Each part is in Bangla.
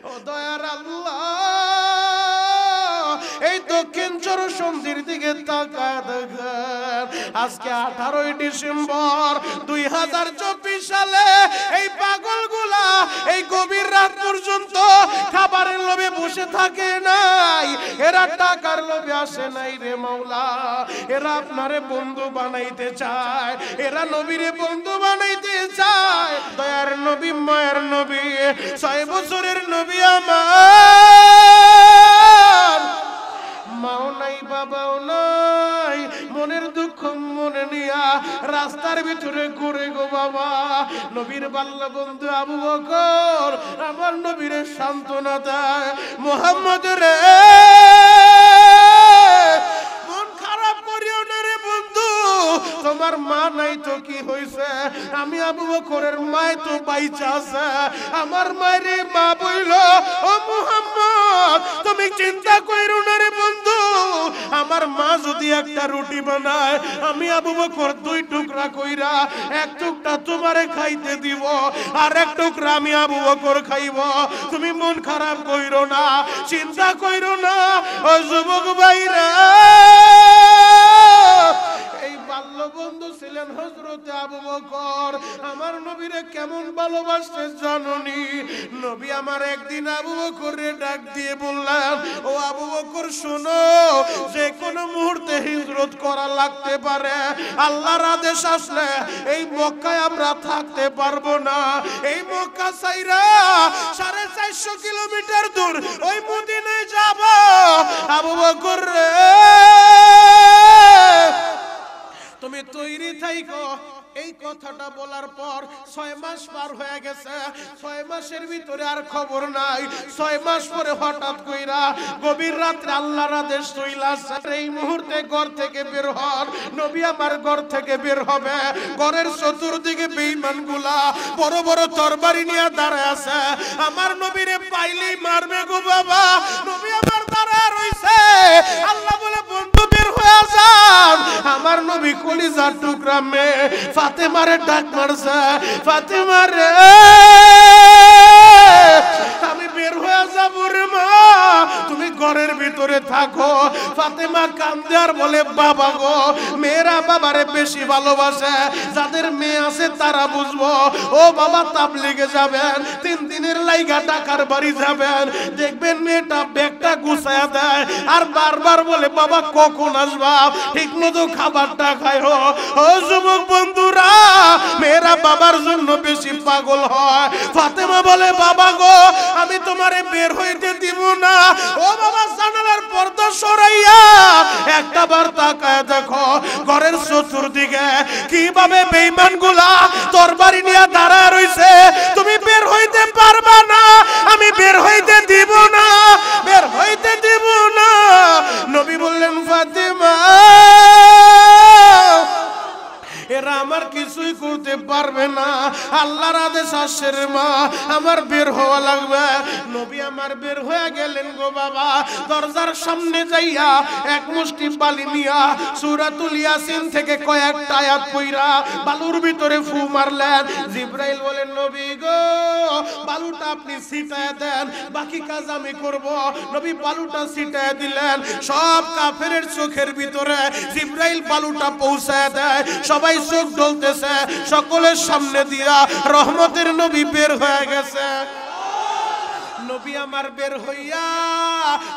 ও দয়ার আল্লাহ, এই দক্ষিণ চরসন্ধির দিকে তাকায় দেখেন, আজকে 18 ডিসেম্বর 2024 সালে এই পাগলগুলা এই গভীর রাত পর্যন্ত খাবারের লোভে বসে থাকে নাই, এরা টাকার লোভে আসে নাই রে মাওলা। এরা আপনারে বন্ধু বানাইতে চায়, এরা নবীরে বন্ধু বানাইতে চায়। দয়ার নবী, মায়ের নবী, 6 বছরের নবী আমার, মাও নাই বাবাও নাই, মনের দুঃখ মনে নিয়া রাস্তার ভিতরে ঘুরে গো বাবা। নবীর বাল্য বন্ধু আবু বকর আমার নবীর সান্ত্বনা দেয়, মুহাম্মদ রে মন খারাপ করিও না রে বন্ধু, তোমার মা নাই তো কি হইছে, আমি আবু বকরের মায় তো বাইচা আছে। আমার মায়ের মা বইল, ও মুহাম্মদ তুমি চিন্তা কইরো না রে বন্ধু, আমার মা যদি একটা রুটি বানায়, আমি আবু বকর 2 টুকরা কইরা 1 টুকরা তোমারে খাইতে দিব, আর 1 টুকরা আমি আবু বকর খাইব। তুমি মন খারাপ কইরো না, চিন্তা কইরো না। ও যুবক ভাইরা, এই বাল্য বন্ধু ছিলেন হযরত আবু বকর। আমার নবীরে কেমন ভালোবাসতে জানোনি? নবী আমার একদিন আবু বকরে ডাক দিয়ে বললেন, ও আবু বকর শোনো, যে কোনো মুহূর্তে হিজরত করা লাগতে পারে। আল্লাহর আদেশ আসলে এই মক্কায় আমরা থাকতে পারবো না। এই মক্কা ছাইরা 450 কিলোমিটার দূর ওই মদিনায় যাব। আবু বকর রে তুমি তৈরি থাইকো। এই কথাটা বলার পর 6 মাস পার হয়ে গেছে। 6 মাসের ভিতরে আর খবর নাই। 6 মাস পরে হঠাৎ কইরা গভীর রাতে আল্লাহর আদেশ চইলা আসছে, এই মুহূর্তে ঘর থেকে বের হন। নবী আমার ঘর থেকে বের হবে। ঘরের চতুর্দিকে বেঈমানগুলা বড় বড় তরবারি নিয়ে দাঁড়ায় আছে। আমার নবীরে পাইলেই মারবে গো বাবা। নবী আমার দাঁড়ায় রইছে। আল্লাহ বলে, বন্ধু বের হয়ে যান। আমার নবী কলিজার টুকরা মেয়ে ফাতেমারে ডাক মারছে, ফাতেমা রে আমি বের হয়ে যাব রে মা, তুমি ঘরের ভিতরে থাকো। ফাতেমা কান্দে আর বলে, বাবা গো, মেয়েরা বাবারে বেশি ভালোবাসে, যাদের মেয়ে আছে তারা বুঝবো। ও বাবা তাবলিগে যাবেন, 3 দিনের লাইগা টাকার বাড়ি যাবেন, দেখবেন মেয়েটা ব্যাগটা গুছায়া দেয় আর বারবার বলে, বাবা কখন আসবা, ঠিক মতো খাবারটা খায়ো। ও যুবক বন্ধুরা, মেয়েরা বাবার জন্য বেশি পাগল হয়। ফাতেমা বলে, বাবা গো, আমি তোমারে বের হইতে দিব না। ও বাবা, জানালার পর্দা সরাইয়া একটা বার তাকায় দেখো ঘরের চতুর্দিকে কিভাবে বেঈমানগুলা তরবারি নিয়ে দাঁড়ায় রইছে। তুমি বের হইতে পারবা না, আমি বের হইতে দিব না, বের হইতে দিব না। নবী বললেন, ফাতেমা এরা আমার কিছুই করতে পারবে না, আল্লাহর আদেশ আসছে রে মা, আমার বের হওয়া লাগবে। নবী আমার বের হয়ে গেলেন গো বাবা। দরজার সামনে যাইয়া 1 মুষ্টি বালি নিয়া সূরাতুল ইয়াসিন থেকে কয়েকটা আয়াত পড়া বালুর ভিতরে ফু মারলেন। জিবরাইল বলেন, নবী গো, বালুটা আপনি ছিটায় দেন, বাকি কাজ আমি করব। নবী বালুটা ছিটায় দিলেন। সব কাফেরের চোখের ভিতরে জিবরাইল বালুটা পৌঁছায় দেয়। সবাই চোখ ঢলতেছে। সকলের সামনে দিয়া রহমতের নবী বের হয়ে গেছে। নবী আমার বের হইয়া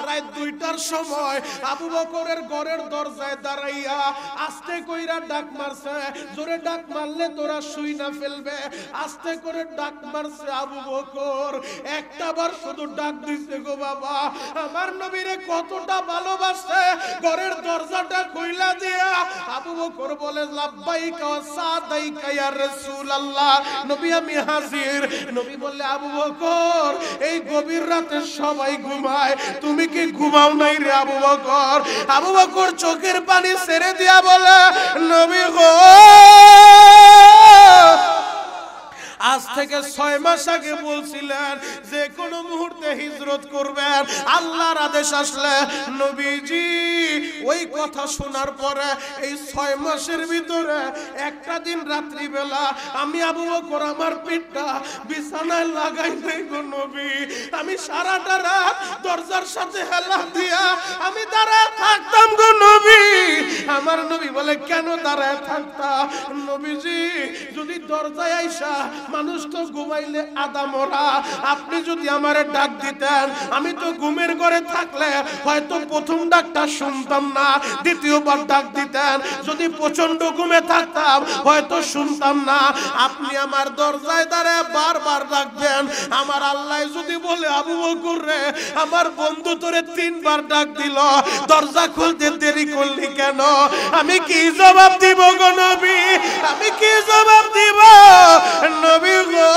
রাত 2টার সময় আবু বকরের ঘরের দরজায় দাঁড়াইয়া আস্তে কইরা ডাক মারছে। জোরে ডাক মারলে তোরা শুই না ফেলবে। আস্তে করে ডাক মারছে আবু বকর। একটা বার শুধু ডাক দিছে গো বাবা। আমার নবীরে কতটা ভালোবাসে। ঘরের দরজাটা খুইলা দিয়া আবু বকর বলে, লাব্বাইকা ওয়া সাদাইকা ইয়া রাসূলুল্লাহ, নবী আমি হাজির। নবী বললে, আবু বকর, এই গভীর রাতে সবাই ঘুমায়, তুমি কি ঘুমাও নাই রে আবু বকর? আবু বকর চোখের পানি ছেড়ে দিয়া বলে, নবী গো, আজ থেকে 6 মাস আগে বলছিলেন যে কোনো মুহূর্তে হিজরত করবেন। আল্লাহর আদেশ আসলে নবীজি ওই কথা শোনার পরে এই 6 মাসের ভিতরে একটা দিন রাত্রি বেলা আমি আবু বকর আমার পিঠটা বিছানায় লাগাই নাই গো নবী। আমি সারাটা রাত দরজার সাথে হেলা দিয়া আমি দাঁড়ায় থাকতাম গো নবী। আমার নবী বলে কেন দাঁড়ায় থাকতা? নবীজি যদি দরজায় আইসা মানুষ তো ঘুমাইলে আদা মরা, আপনি যদি আমারে ডাক দিতেন আমি তো ঘুমের ঘরে থাকলে হয়তো প্রথম ডাকটা শুনতাম না, দ্বিতীয়বার ডাক দিতেন যদি প্রচন্ড ঘুমে থাকতাম হয়তো শুনতাম না। আপনি আমার দরজায় দাঁড়ায় বারবার ডাকবেন। আমার আল্লাহ যদি বলে আবু বকর রে আমার বন্ধু তোরে 3 বার ডাক দিল, দরজা খুলতে দেরি করলি কেন? আমি কি জবাব দিব গো নবী? আমি কি জবাব দিব নবী গো?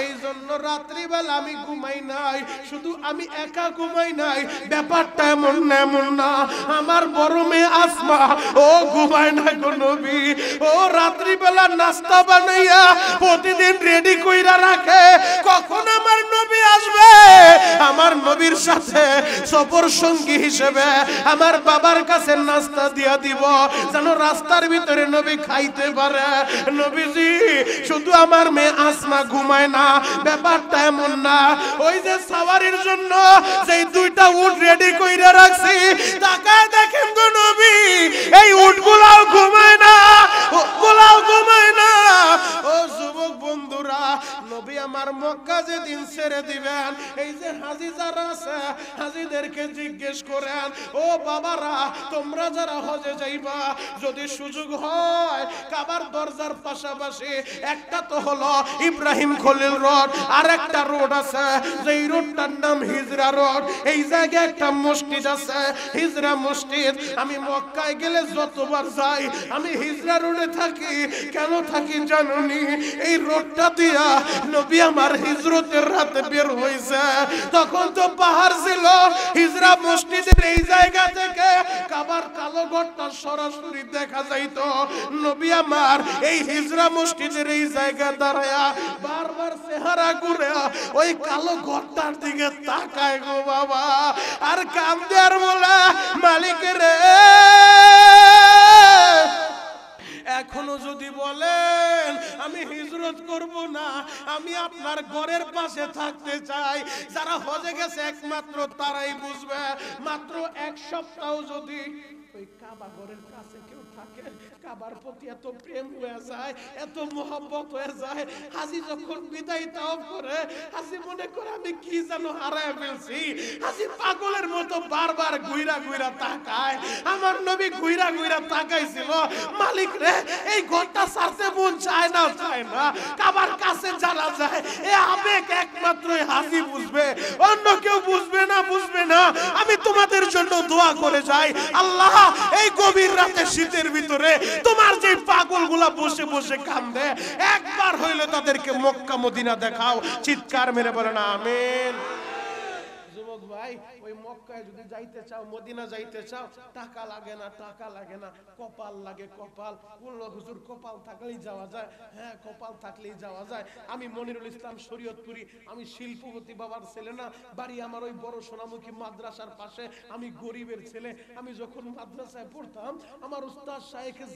এই জন্য রাত্রিবেলা আমি ঘুমাই নাই, শুধু আমি একা ঘুমাই নাই, ব্যাপারটা এমন না। আমার বড় মেয়ে আসমা ও ঘুমায় না গো নবী। ও রাত্রিবেলা নাস্তা বানাইয়া প্রতিদিন রেডি কইরা রাখে, কখন আমার নবী আসবে আমার নবীর সাথে সফর সঙ্গী হিসেবে আমার বাবার কাছে নাস্তা দিয়া দিব, যেন রাস্তার ভিতরে নবী খাইতে পারে। নবীজি শুধু আমার মেয়ে আসমা ঘুমায় না, ব্যাপারটা এমন না। ওই যে সাওয়ারির জন্য যেই 2টা উট রেডি কইরা রাখছি, তাকায় দেখেন গো নবী এই উটগুলাও ঘুমায় না, ওগুলাও ঘুমায় না। ও যুবক বন্ধুরা, নবী আমার মক্কা যেদিন ছেড়ে দিবেন, এই যে হাজী যারা আছে হাজীদেরকে জিজ্ঞেস করেন, ও বাবারা তোমরা যারা হজে যাইবা যদি সুযোগ হয় কাবার দরজার পাশাপাশি একটা তো হলো ইব্রাহিম খলিল রোড, আর একটা রোড আছে যেই রোডটার নাম হিজরা রোড। এই জায়গায় একটা মসজিদ আছে হিজরা মসজিদ। আমি মক্কায় গেলে যতবার যাই আমি হিজরা রোডে থাকি। কেন থাকি জানুনি? এই রোডটা দিয়া নবী আমার হিজরতের রাতে বের হইছে, তখন তো পাহাড় ছিল। হিজরা মসজিদের এই জায়গা থেকে কাবার কালো ঘরটা সরাসরি দেখা যাইতো। নবী আমার এই হিজরা মসজিদের এই জায়গা দাঁড়ায়া বারবার চেহারা ঘুরে ওই কালো ঘরটার দিকে তাকায় গো বাবা, আর কান্দে আর বলে মালিক রে এখনো যদি বলেন আমি হিজরত করব না, আমি আপনার ঘরের পাশে থাকতে চাই। যারা হজে গেছে একমাত্র তারাই বুঝবে। মাত্র 1 সপ্তাহ যদি ওই কাবা ঘরের কাছে কেউ থাকে, কাবার প্রতি এত প্রেম হয়ে যায়, এত মোহাম্মত হয়ে যায়। হাজী যখন বিদায় তাওয়াফ করে হাজী মনে করে আমি কি যেন হারায় ফেলছি। হাজী পাগলের মতো বারবার ঘুইরা তাকায়। আমার নবী ঘুইরা তাকাইছিল, মালিক রে এই ঘরটা ছাড়তে মন চায় না। কাবার কাছে যারা যায় এ আবেগ একমাত্র হাজী বুঝবে, অন্য কেউ বুঝবে না। আমি তোমাদের জন্য দোয়া করে যাই, আল্লাহ এই গভীর রাতে শীতের ভিতরে তোমার যে পাগলগুলা বসে বসে কান্দে একবার হইলে তাদেরকে মক্কা মদিনা দেখাও। চিৎকার মেরে বলেন আমিন। যুবক ভাই, ওই মক্কায় যদি যাইতে চাও, মদিনা যাইতে চাও, টাকা লাগে না, কপাল লাগে। কপাল বলল হুজুর কপাল থাকলেই যাওয়া যায়। হ্যাঁ কপাল থাকলেই যাওয়া যায়। আমি মনিরুল ইসলাম শরীয়তপুরি, আমি শিল্পপতি বাবার ছেলে না, বাড়ি আমার ওই বড় সোনামুখী মাদ্রাসার পাশে। আমি গরিবের ছেলে। আমি যখন মাদ্রাসায় পড়তাম আমার উস্তাদ শাইখে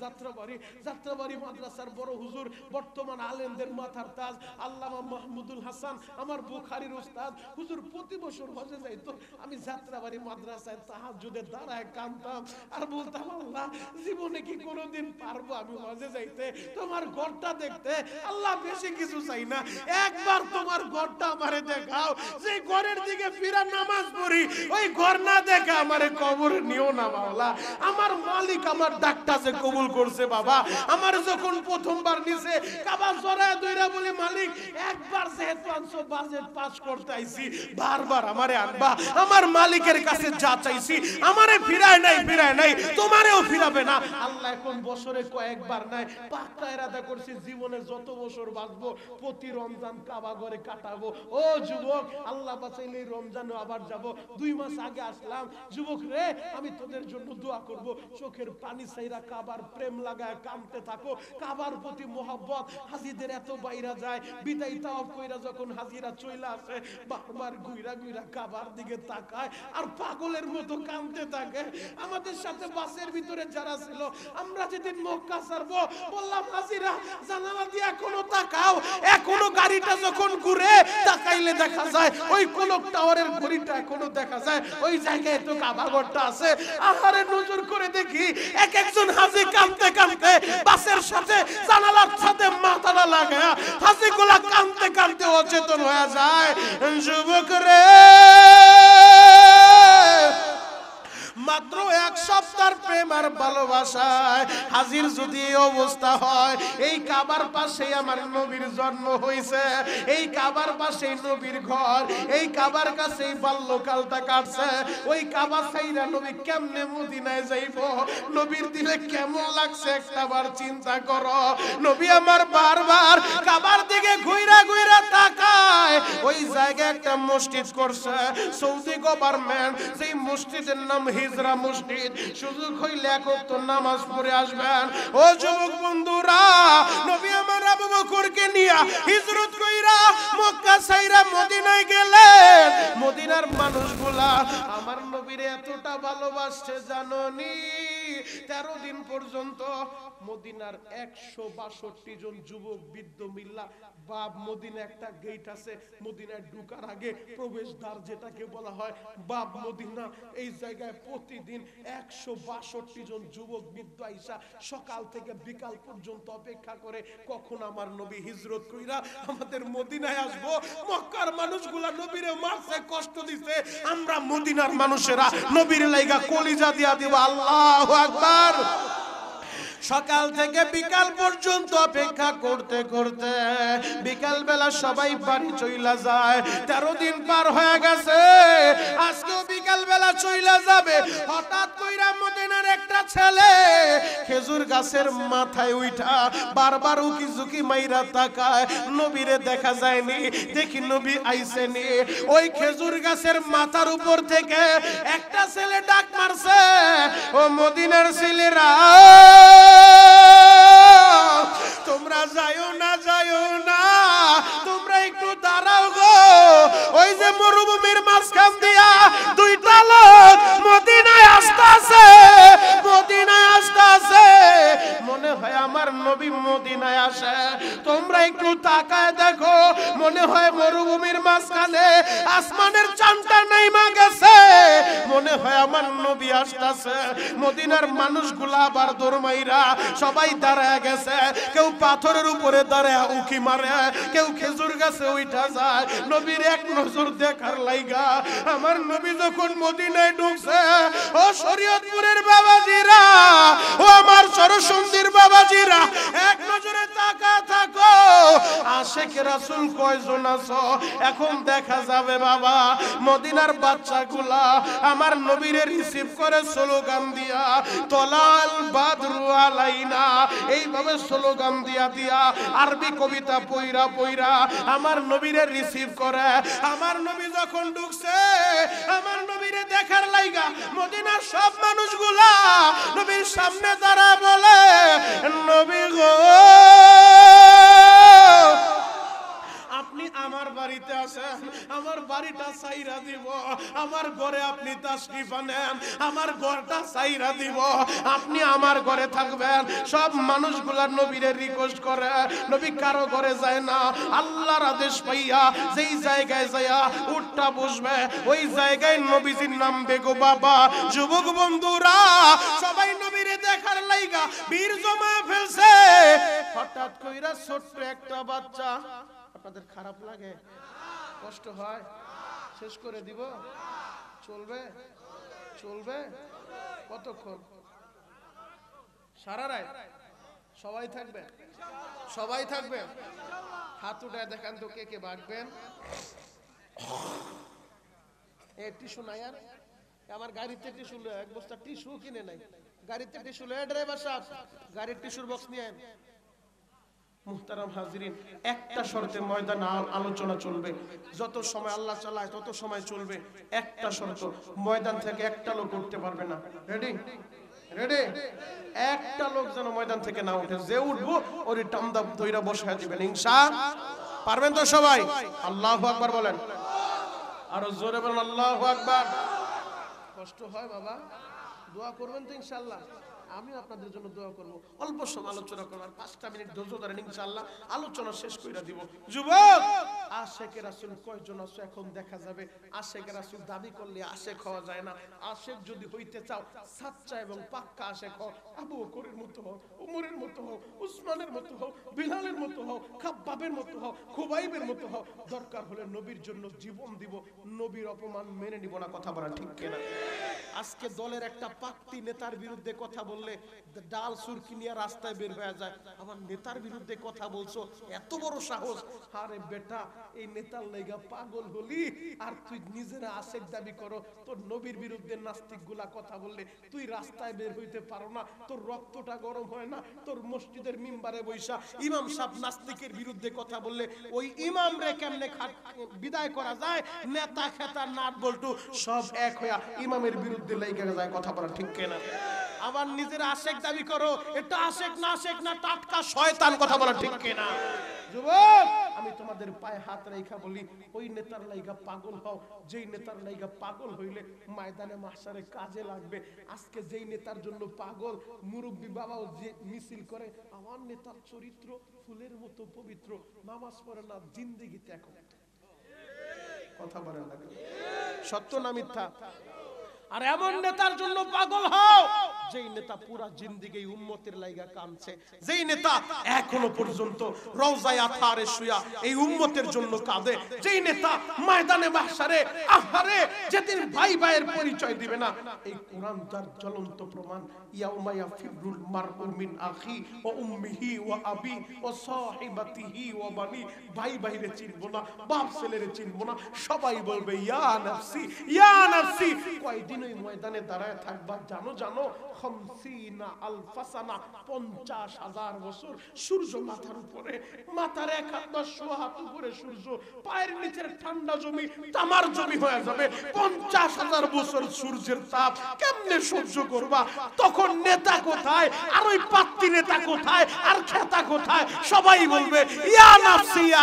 যাত্রাবাড়ি মাদ্রাসার বড় হুজুর, বর্তমান আলেমদের মাথার তাজ আল্লামা মাহমুদুল হাসান আমার বুখারীর উস্তাদ হুজুর প্রতি বছর হজে যাইতো। আমি যাত্রাবাড়ি মাদ্রাসায় তাহাজ্জুদে দাঁড়ায় কাঁদতাম আর বলতাম আল্লাহ জীবনে কি কোনোদিন পারবো আমি হজে যাইতে, তোমার ঘরটা দেখতে। আল্লাহ বেশি কিছু চাই না, একবার তোমার ঘরটা আমারে দেখাও। যে ঘরের দিকে ফিরা নামাজ পড়ি ওই ঘর না দেখে আমারে কবরে নিও না মাওলা। আমার মালিক আমার ডাকটা যে কবুল করছে বাবা। আমার যখন প্রথমবার নিছে কাবা জড়ায় দইরা বলে মালিক একবার যেহেতু আনছো বাজেট পাস করতে আইছি, বারবার আমারে আনবা আমার মালিকের কাছে যা চাইছি আমারে ফিরায় নাই তোমারেও ফিরাবে না আল্লাহ এখন বছরে কয়েকবার নাই পাক্কা ইরাদা করছি জীবনে যত বছর বাঁচবো প্রতি রমজান কাবা ঘরে কাটাবো ও যুবক আল্লাহ বাঁচাইলে রমজানে আবার যাব 2 মাস আগে আসলাম যুবক রে আমি তোদের জন্য দোয়া করব চোখের পানি ছাইরা কাবার প্রেম লাগায় কামতে থাকো কাবার প্রতি মোহাব্বত হাজীদের এত বাইরা যায় বিদায় তাওয়াফ কইরা যখন হাজীরা চইলা আসে বারবার গুইরা কাবার দিকে তাকায় আর পাগলের মতো কামতে থাকে আমাদের সাথে বাসের ভিতরে যারা ছিল আমরা যেদিন মক্কা ছাড়বো বললাম হাজীরা জানালা দিয়ে এখনো তাকাও এখনো গাড়িটা যখন ঘুরে তাকাইলে দেখা যায় ওই কোলক টাওয়ারের ঘড়িটা এখনো দেখা যায় ওই জায়গায় তো কাবা ঘরটা আছে আহারে নজর করে দেখি এক একজন হাজী কামতে বাসের সাথে জানালার সাথে মাথাটা লাগায় হাজীগুলা কামতে অচেতন হয়ে যায় যুবক রে মাত্র এক সপ্তাহের প্রেম আর ভালোবাসায় হাজির যদি অবস্থা হয় এই কাবার পাশে আমার নবীর জন্ম হইছে এই কাবার পাশে নবীর ঘর এই কাবার কাছেই বাল্যকালটা কাটছে ওই কাবা ছাইরা নবী কেমনে মদিনায় যাইবো নবীর দিলে কেমন লাগছে একটাবার চিন্তা করো নবী আমার বারবার কাবার দিকে ঘুইরা তাকায় ওই জায়গায় একটা মসজিদ করছে সৌদি গভর্নমেন্ট সেই মসজিদের নাম হিজরা মসজিদ সুযোগ হইলে এক ওয়াক্ত নামাজ পড়ে আসবেন ও যুবক বন্ধুরা নবী আমার আবু বকরকে নিয়া হিজরত কইরা মক্কা ছাইরা মদিনায় গেলেন মদিনার মানুষগুলা আমার নবীরে এতটা ভালোবাসছে জানোনি 13 দিন পর্যন্ত মদিনার 162 জন যুবক বৃদ্ধ মিল্লা বাব মদিনা একটা গেট আছে মদিনায় ঢোকার আগে প্রবেশদ্বার যেটাকে বলা হয় বাব মদিনা এই জায়গায় প্রতিদিন 162 জন যুবক বৃদ্ধ আইসা সকাল থেকে বিকাল পর্যন্ত অপেক্ষা করে কখন আমার নবী হিজরত কইরা আমাদের মদিনায় আসবো মক্কার মানুষগুলা নবীরে মারছে কষ্ট দিছে আমরা মদিনার মানুষেরা নবীর লাইগা কলিজা দিয়া দিব আল্লাহু আকবার সকাল থেকে বিকাল পর্যন্ত অপেক্ষা করতে বিকাল বেলা সবাই বাড়ি চইলা যায় 13 দিন পার হয়ে গেছে আজকেও বিকাল বেলা চইলা যাবে হঠাৎ কইরা মদিনার একটা ছেলে খেজুর গাছের মাথায় উঠা বারবার উকি ঝুঁকি মাইরা তাকায় নবীরে দেখা যায়নি দেখি নবী আইছেনি ওই খেজুর গাছের মাথার উপর থেকে একটা ছেলে ডাক মারছে ও মদিনার ছেলেরা তোমরা যাইও না তোমরা একটু দাঁড়াও গো ওই যে মরুভূমির মাঝখান দিয়া দুইটা লোক মদিনায় আসতেছে মনে হয় আমার নবী মদিনায় আসে তোমরা একটু তাকায় দেখো মনে হয় মরুভূমির মাঝখানে আসমানের চাঁদটা নাইমা গেছে মনে হয় আমার নবী আসতেছে মদিনার মানুষগুলা আবার দৌড়মাইরা সবাই দাঁড়ায় গেছে কেউ পাথরের উপরে দাঁড়ায় উকি মারে কেউ খেজুর গাছে উঠা যায় নবীর এক নজর দেখার লাইগা আমার নবী যখন মদিনায় ঢুকছে ও শরীয়তপুরের বাবাজিরা ও আমার সরসন্দির বাবাজিরা এক নজরে তাকায় থাকো আশিক রাসূল কয়জন আছো এখন দেখা যাবে বাবা মদিনার বাচ্চাগুলা আমার নবীরে রিসিভ করে স্লোগান দিয়া তলাল বাদরু আলাইনা এইভাবে স্লোগান দিয়া আরবি কবিতা পয়রা আমার নবীরে রিসিভ করে আমার নবী যখন ঢুকছে আমার নবীরে দেখার লাইগা মদিনার সব মানুষগুলা নবীর সামনে দাঁড়া বলে নবী গো আপনি আমার বাড়িতে আসেন আমার বাড়িটা সাইরা দিব আমার ঘরে আপনি তাশরিফ আনেন আমার ঘরটা সাইরা দিব আপনি আমার ঘরে থাকবেন সব মানুষগুলা নবীরে রিকোয়েস্ট করে নবী কারো ঘরে যায় না আল্লাহর আদেশ পাইয়া যেই জায়গায় যায়া উঠটা বসবে ওই জায়গায় নবীজির নামবে গো বাবা যুবক বন্ধুরা সবাই নবীরে দেখার লাইগা বীর জমা ফেলছে হঠাৎ কইরা ছোট্ট একটা বাচ্চা আপনাদের খারাপ লাগে কষ্ট হয় শেষ করে দিব চলবে কতক্ষণ সারা রাত সবাই থাকবে হাত উঠায় দেখান তো কে ভাগবেন এই টিস্যু নাই আর আমার গাড়িতে টিস্যু এক বস্তা টিস্যু কিনে নাই গাড়িতে টিস্যু লয়ে ড্রাইভার সাহেব গাড়ির টিস্যুর বক্স নিয়ে আন মুহতারাম হাজিরিন একটা শর্তে ময়দানে আলোচনা চলবে যত সময় আল্লাহ চালায় তত সময় চলবে একটা শর্ত ময়দান থেকে একটা লোক উঠতে পারবে না রেডি রেডি একটা লোক যেন ময়দান থেকে না উঠে যে উঠবো ওরই টামদাম দইরা বসায় দিবেন ইনশাআল্লাহ পারবেন তো সবাই আল্লাহু আকবার বলেন আর জোরে বলেন আল্লাহু আকবার কষ্ট হয় বাবা দোয়া করবেন তো ইনশাআল্লাহ আমি আপনাদের জন্য দোয়া করব অল্প সময় আলোচনা করব আর 5টা মিনিট ধৈর্য ধরেন ইনশাআল্লাহ আলোচনা শেষ কইরা দিব যুবক আশিকে রাসূল কয়জন আছে এখন দেখা যাবে আশিকে রাসূল দাবি করলে আশিক হওয়া যায় না আশিক যদি হইতে চাও সাচ্চা এবং পাক্কা আশিক হও আবু বকরের মতো হও উমরের মতো হও উসমানের মতো হও বিলালের মতো হও খাব্বাবের মতো হও খুবাইবের মতো হও দরকার হলে নবীর জন্য জীবন দিব নবীর অপমান মেনে নিব না কথা বলা ঠিক কিনা আজকে দলের একটা পাক্তি নেতার বিরুদ্ধে কথা বললে ডাল সুরকি নিয়ে রাস্তায় বের হয়ে যায় আমার নেতার বিরুদ্ধে কথা বলছো এত বড় সাহস আরে বেটা এই নেতার লাইগা পাগল হলি আর তুই নিজেরা আশিক দাবি করো তোর নবীর বিরুদ্ধে নাস্তিকগুলা কথা বললে তুই রাস্তায় বের হইতে পারো না তোর রক্তটা গরম হয় না তোর মসজিদের মিম্বারে বৈশা ইমাম সাহেব নাস্তিকের বিরুদ্ধে কথা বললে ওই ইমাম রে কেমনে বিদায় করা যায় নেতা খেতা নাট বল্টু সব এক হইয়া ইমামের বিরুদ্ধে লাইগা যায় কথা বলা ঠিক কিনা আবার নিজের আশিক দাবি করো এটা আশিক না টাটকা শয়তান কথা বলা ঠিক কিনা যুবক আমি তোমাদের পায়ে হাত রেখা বলি ওই নেতার লাইগা পাগল হও যেই নেতার লাইগা পাগল হইলে ময়দানে মাহশারে কাজে লাগবে আজকে যেই নেতার জন্য পাগল মুরব্বি বাবাও যে মিছিল করে আমার নেতার চরিত্র ফুলের মতো পবিত্র নামাজ পড়ে না জিন্দেগিতে এখন কথা বলেন না সত্য না মিথ্যা আর এমন নেতার জন্য পাগল হও যেই নেতা পুরা জিন্দেগি উম্মতের লাইগা কাঁদছে যেই নেতা এখনো পর্যন্ত রওজায়ে আতহারে শুয়া এই উম্মতের জন্য কাঁদে যেই নেতা ময়দানে মাহশারে আহারে যেদিন ভাই ভাইয়ের পরিচয় দিবে না এই কোরআন তার জ্বলন্ত প্রমাণ ইয়াউমা ইয়াফিরুল মারউ মিন আখি ওয়া উম্মিহি ওয়া আবি ওয়া সাহিবাতিহি ওয়া বানি ভাই ভাইরে চিনবো না বাপ ছেলেরে চিনবো না সবাই বলবে ইয়া নাফসি কয়দিন ওই ময়দানে দাঁড়ায় থাকবা জানো 50,000 বছর সূর্য মাথার উপরে মাথার এক হাত বা সোয়া হাত উপরে সূর্য পায়ের নিচের ঠান্ডা জমি তামার জমি হয়ে যাবে 50,000 বছর সূর্যের তাপ কেমনে সহ্য করবা তখন নেতা কোথায় আর ওই পাত্তি নেতা কোথায় আর খেতা কোথায় সবাই বলবে ইয়া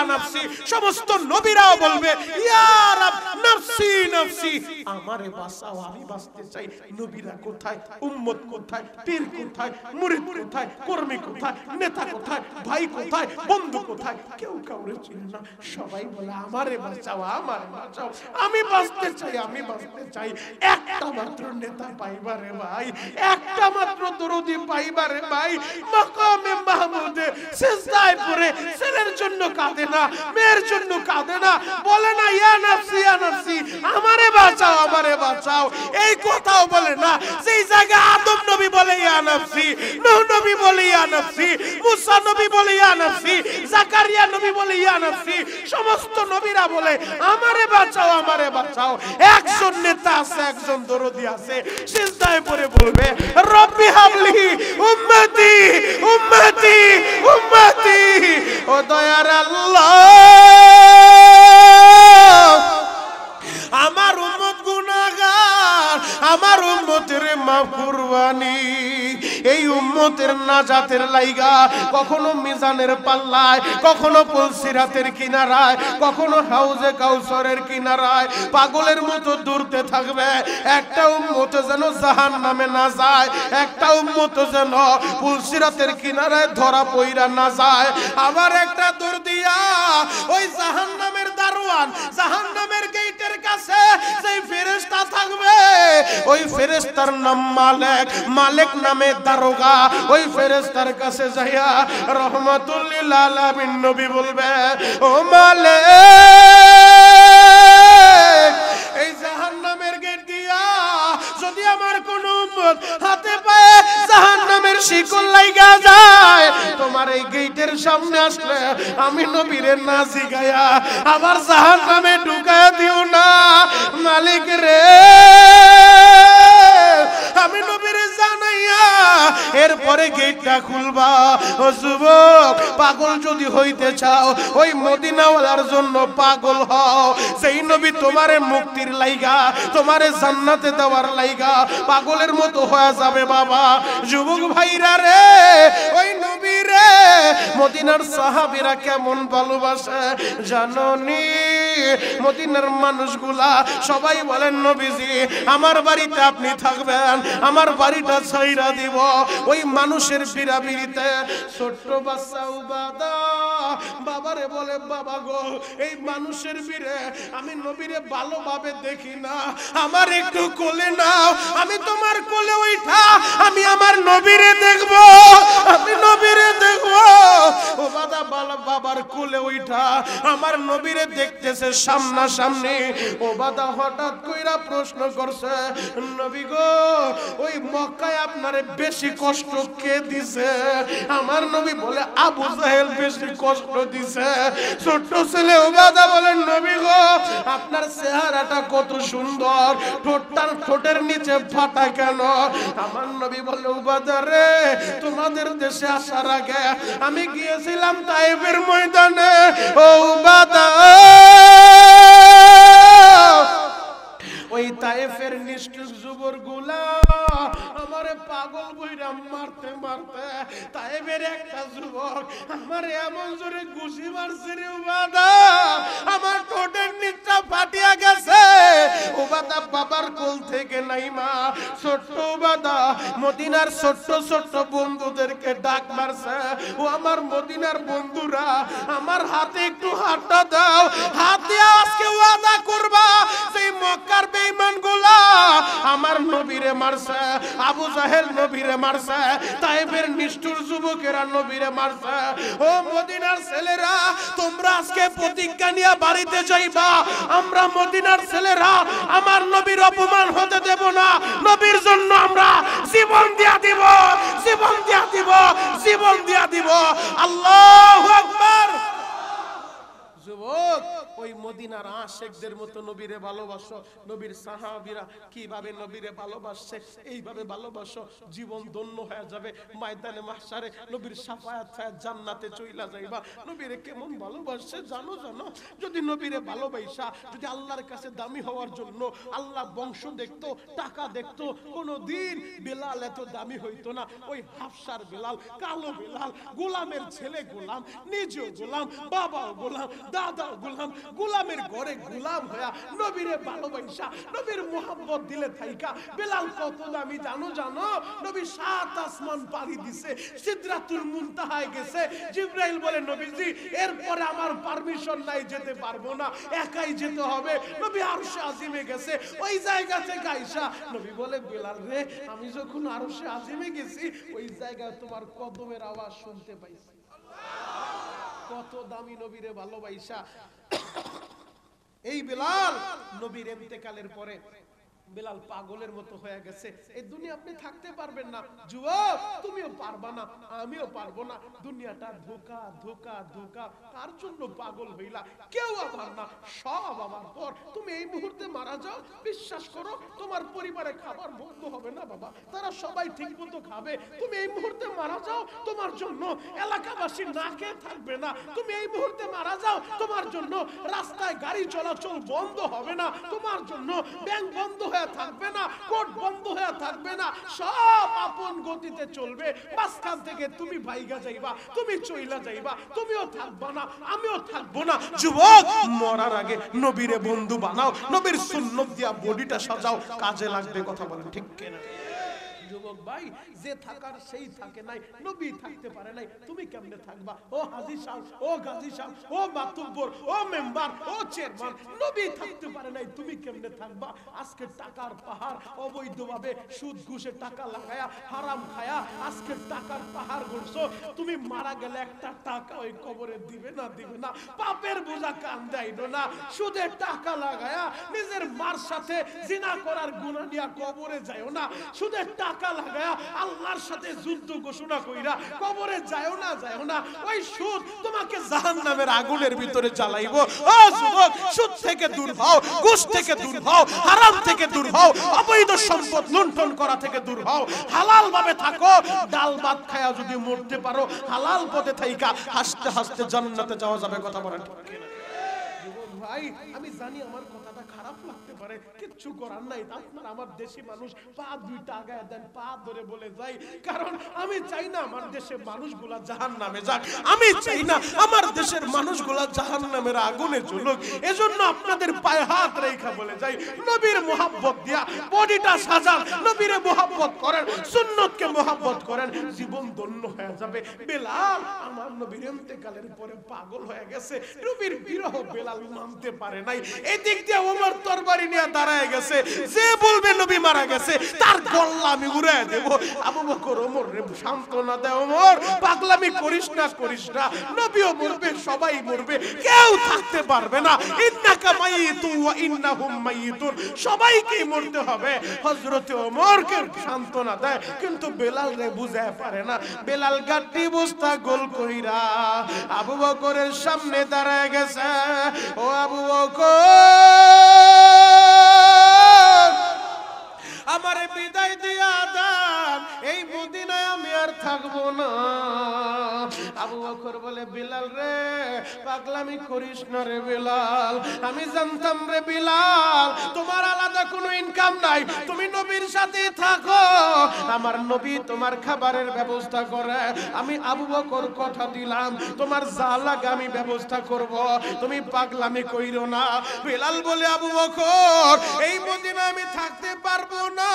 নাফসি সমস্ত নবীরাও বলবে ইয়া রাব নাফসি আমারে বাঁচাও আমি বাঁচতে চাই নবীরা কোথায় উম্মত কোথায় পীর কোথায় মুরিদ কোথায় কর্মী কোথায় নেতা কোথায় ভাই কোথায় বন্ধু কোথায় কেউ কাউরে চিনে না সবাই বলে আমারে বাঁচাও আমি বাঁচতে চাই একটা মাত্র নেতা পাইবারে ভাই একটা মাত্র দরদি পাইবারে ভাই মাকামে মাহমুদে সিজদায় পড়ে ছেলের জন্য কাঁদে না মেয়ের জন্য কাঁদে না বলে না ইয়া নাফসি আমারে বাঁচাও এই কথাও বলে না সেই জায়গায় আদম নবী বলে ইয়া নাফসি নূহ নবী বলে ইয়া নাফসি মুসা নবী বলে ইয়া নাফসি জাকারিয়া নবী বলে ইয়া নাফসি সমস্ত নবীরা বলে আমারে বাঁচাও একজন নেতা আছে একজন দরদি আছে সিজদায় পড়ে বলবে রব্বি হাবলি উম্মতি ও দয়ার আল্লাহ আমার উম্মত গুনাহগার আমার উম্মতের মাফ কুরবানি এই উম্মতের নাজাতের লাইগা কখনো মিজানের পাল্লায় কখনো পুলসিরাতের কিনারায় কখনো হাউজে কাউসারের কিনারায় পাগলের মতো দৌড়তে থাকবে একটা উম্মত যেন জাহান্নামে না যায় একটা উম্মত যেন পুলসিরাতের কিনারায় ধরা পইরা না যায় আবার একটা দৌড় দিয়া ওই জাহান্নামের দারোয়ান জাহান্নামের গেটের কাছে যেই ফেরেশতা থাকবে ওই ফেরেশতার নাম মালিক নামে দারোগা ওই ফেরেশতার কাছে যাইয়া রহমাতুল লিল আলামিন নবী বলবে ও মালিক এই জাহান্নামের গেট দিয়া যদি আমার কোন উম্মত হাতে পায়ে জাহান্নামের শিকল লাগা যায় তোমার এই গেটের সামনে আসলে আমি নবীরে না জিগায়া আবার জাহান্নামে ঢুকায়া দিও না মালিক রে আমি নবীরে জানাইয়া এরপরে গেটটা খুলবা। ও যুবক, পাগল যদি হইতে চাও ওই মদিনাওয়ালার জন্য পাগল হও। সেই নবী তোমারে মুক্তির লাইগা, তোমারে জান্নাতে দেওয়ার লাইগা পাগলের মতো হয়ে যাবে বাবা। যুবক ভাইরা রে, ওই নবী রে মদিনার সাহাবীরা কেমন ভালোবাসে জানোনি? মদিনার মানুষগুলা সবাই বলেন নবীজি আমার বাড়িতে আপনি থাকবেন, আমার বাড়িটা ছাইরা দিব। ওই মানুষের বিরাবিরিতে ছোট্ট বাচ্চা উবাদা বাবারে বলে বাবা গো, এই মানুষের ভিড়ে আমি নবীরে ভালোভাবে দেখি না, আমার একটু কোলে নাও, আমি তোমার কোলে ওইটা আমি আমার নবীরে দেখব, আমি নবীরে দেখব। উবাদা বাবার কোলে ওইটা আমার নবীরে দেখতেছে সামনাসামনি। উবাদা হঠাৎ কইরা প্রশ্ন করছে, নবী গো ওই মক্কায় আপনারে বেশি কষ্ট কে দিছে? আমার নবী বলে আবু জাহেল বেশি কষ্ট দিছে। ছোট্ট ছেলে উবাদা বলেন নবী গো আপনার চেহারাটা কত সুন্দর, ঠোঁটের নিচে ফাটা কেন? আমার নবী বলে উবাদা রে তোমাদের দেশে আসার আগে আমি গিয়েছিলাম তায়েফের ময়দানে। ও উবাদা ওই তায়েফের নিষ্ঠুর যুবর গুলা আমারে পাগল বইরা মারতে মারতে তায়েফের একটা যুবক আমারে এমন জোরে ঘুষি মারছে রে উবাদা, আমার ঠোঁটের নিচটা ফাটিয়া গেছে। উবাদা বাবার কোল থেকে নাইমা ছোট্ট উবাদা মদিনার ছোট্ট ছোট্ট বন্ধুদেরকে ডাক মারছে, ও আমার মদিনার বন্ধুরা আমার হাতে একটু হাতটা দাও, হাতে আজকে ওয়াদা করবা সেই মক্কার বেঈমানগুলা আমার নবীরে মারছে, আবু জাহেল নবীরে মারছে, তায়েফের নিষ্ঠুর যুবকেরা নবীরে মারছে। ও মদিনার ছেলেরা তোমরা আজকে প্রতিজ্ঞা নিয়ে বাড়িতে যাইবা, আমরা মদিনার ছেলেরা আমার নবীর অপমান হতে দেব না, নবীর জন্য আমরা জীবন দিয়া দিব, জীবন দিয়া দিব, জীবন দিয়া দিব। আল্লাহু আকবার। যুবক ওই মদিনার আশিকদের মতো নবীরে ভালোবাসো। নবীর সাহাবীরা কিভাবে নবীরে ভালোবাসছে এইভাবে ভালোবাসো, জীবন ধন্য হয়ে যাবে। ময়দানে মাহশারে নবীর শাফায়াত ফায়াত জান্নাতে চইলা যাইবা। নবীরে কেমন ভালোবাসছে জানো? যদি নবীরে ভালোবাসা যদি আল্লাহর কাছে দামি হওয়ার জন্য আল্লাহ বংশ দেখতো, টাকা দেখতো, কোনদিন বেলাল এত দামি হইতো না। ওই হাফসার বেলাল, কালো বেলাল, গোলামের ছেলে গোলাম, নিজেও গোলাম, বাবাও গোলাম, দাদাও গোলাম, গোলামের ঘরে গোলাম হইয়া নবীরে ভালোবাসা নবীর মোহাম্মত দিলে থাইকা বেলাল কত দামি জানো? নবী 7 আসমান পাড়ি দিছে, সিদরাতুল মুনতাহায় গেছে। জিবরাইল বলে নবীজি এরপরে আমার পারমিশন নাই, যেতে পারবো না, একাই যেতে হবে। নবী আরশে আজিমে গেছে, ওই জায়গা থেকে আয়েশা নবী বলে বেলাল রে আমি যখন আরশে আজিমে গেছি ওই জায়গায় তোমার কদমের আওয়াজ শুনতে পাইছি। কত দামি নবীরে ভালোবাসা। এই বেলাল নবীর ইন্তেকালের পরে বেলাল পাগলের মতো হয়ে গেছে। এই দুনিয়া আপনি থাকতে পারবেন না যুবক, তুমিও পারবা না, আমিও পারবো না। দুনিয়াটা ধোঁকা ধোঁকা ধোঁকা। কার জন্য পাগল হইলা? কেউ আমার না, সব আমার পর। তুমি এই মুহূর্তে মারা যাও, বিশ্বাস করো তোমার পরিবারে খাবার বন্ধ হবে না বাবা, তারা সবাই ঠিক মতো খাবে। তুমি এই মুহূর্তে মারা যাও, তোমার জন্য এলাকাবাসী না খেয়ে থাকবে না। তুমি এই মুহূর্তে মারা যাও, তোমার জন্য রাস্তায় গাড়ি চলাচল বন্ধ হবে না, তোমার জন্য ব্যাংক বন্ধ থাকবে না, কোর্ট বন্ধ হয়ে থাকবে না, সব আপন গতিতে চলবে। মাঝখান থেকে তুমি ভাইগা যাইবা, তুমি চইলা যাইবা, তুমিও থাকবা না, আমিও থাকবো না। যুবক মরার আগে নবীরে বন্ধু বানাও, নবীর সুন্নত দিয়া বডিটা সাজাও, কাজে লাগবে। কথা বলেন ঠিক কিনা? যুবক ভাই যে থাকার সেই থাকে নাই, নবী থাকতে পারে নাই, তুমি কেমনে থাকবা? ও হাজী সাহেব, ও গাজী সাহেব, ও মাতুব্বর, ও মেম্বার, ও চেয়ারম্যান, নবী থাকতে পারে নাই, তুমি কেমনে থাকবা? আজকে টাকার পাহাড় অবৈধভাবে সুদ ঘুষে টাকা লাগায়া হারাম খায়া আজকে টাকার পাহাড় গড়ছো। তুমি মারা গেলে একটা টাকা ওই কবরে দিবে না, দিবে না। পাপের বোঝা কান দেইনো না, সুদে টাকা লাগায়া নিজের মার সাথে জিনা করার গুনাহ নিয়া কবরে যায়ও না। সুদের টাকা টাকা লাগায়া আল্লাহর সাথে যুদ্ধ ঘোষণা কইরা কবরে যায়ও না, ওই সুদ তোমাকে জাহান্নামের আগুনের ভিতরে জ্বালাইবো। ও যুবক, সুদ থেকে দূর হও, ঘুষ থেকে দূর হও, হারাম থেকে দূর হও, অবৈধ সম্পদ লুণ্ঠন করা থেকে দূর হও, হালাল ভাবে থাকো। ডাল ভাত খায়া যদি মরতে পারো, হালাল পথে থাইকা হাসতে হাসতে জান্নাতে যাওয়া যাবে। কথা বলেন ঠিক কিনা? জীবন ভাই, আমি জানি আমার কথাটা খারাপ লাগতে পারে, কিচ্ছু করার নাই। আপনার আমার দেশি মানুষ পা দুইটা আগায় দেন, পা ধরে বলে যাই, কারণ আমি চাই না আমার দেশের মানুষগুলা জাহান্নামে যাক, আমি চাই না আমার দেশের মানুষগুলা জাহান্নামের আগুনে জ্বলুক। এজন্য আপনাদের পায়ে হাত রেখা বলে যাই, নবীর মোহাব্বত দিয়া বডিটা সাজান, নবীরে মোহাব্বত করেন, সুন্নতকে মোহাব্বত করেন, জীবন ধন্য হয়ে যাবে। বেলাল আমার নবীর ইন্তেকালের পরে পাগল হয়ে গেছে, নবীর বিরহ বেলাল মানতে পারে নাই। এদিক দিয়ে ওমর তরবারি নিয়ে দাঁড়ায় গেছে, যে বলবে নবী মারা গেছে তার গলা আমি উড়ায় দেব। আবু বকর ওমর রে সান্ত্বনা দেয়, ওমর পাগলামি করিস না, নবীও মরবে, সবাই মরবে, কেউ থাকতে পারবে না। ইন্নাকা মাইয়িতুন ওয়া ইন্নাহুম মাইয়িতুন, সবাইকে মরতে হবে। হযরতে ওমরকে সান্ত্বনা দেয়, কিন্তু বেলাল রে বুঝায় পারে না। বেলাল গাটি বস্তা গোল কইরা আবু বকরের সামনে দাঁড়ায় গেছে। ও আবু বকর, আমারে বিদায় দিয়া দেন, এই মদিনায় আমি আর থাকবো না। আবু বকর বলে, বিলাল রে পাগলামি করিস না রে বেলাল, আমি জানতাম রে বেলাল তোমার আলাদা কোনো ইনকাম নাই, তুমি নবীর সাথে থাকো, আমার নবী তোমার খাবারের ব্যবস্থা করে। আমি আবু বকর কথা দিলাম, তোমার যা লাগে আমি ব্যবস্থা করব, তুমি পাগলামি কইরো না। বেলাল বলে, আবু বকর এই মদিনায় আমি থাকতে পারবো না,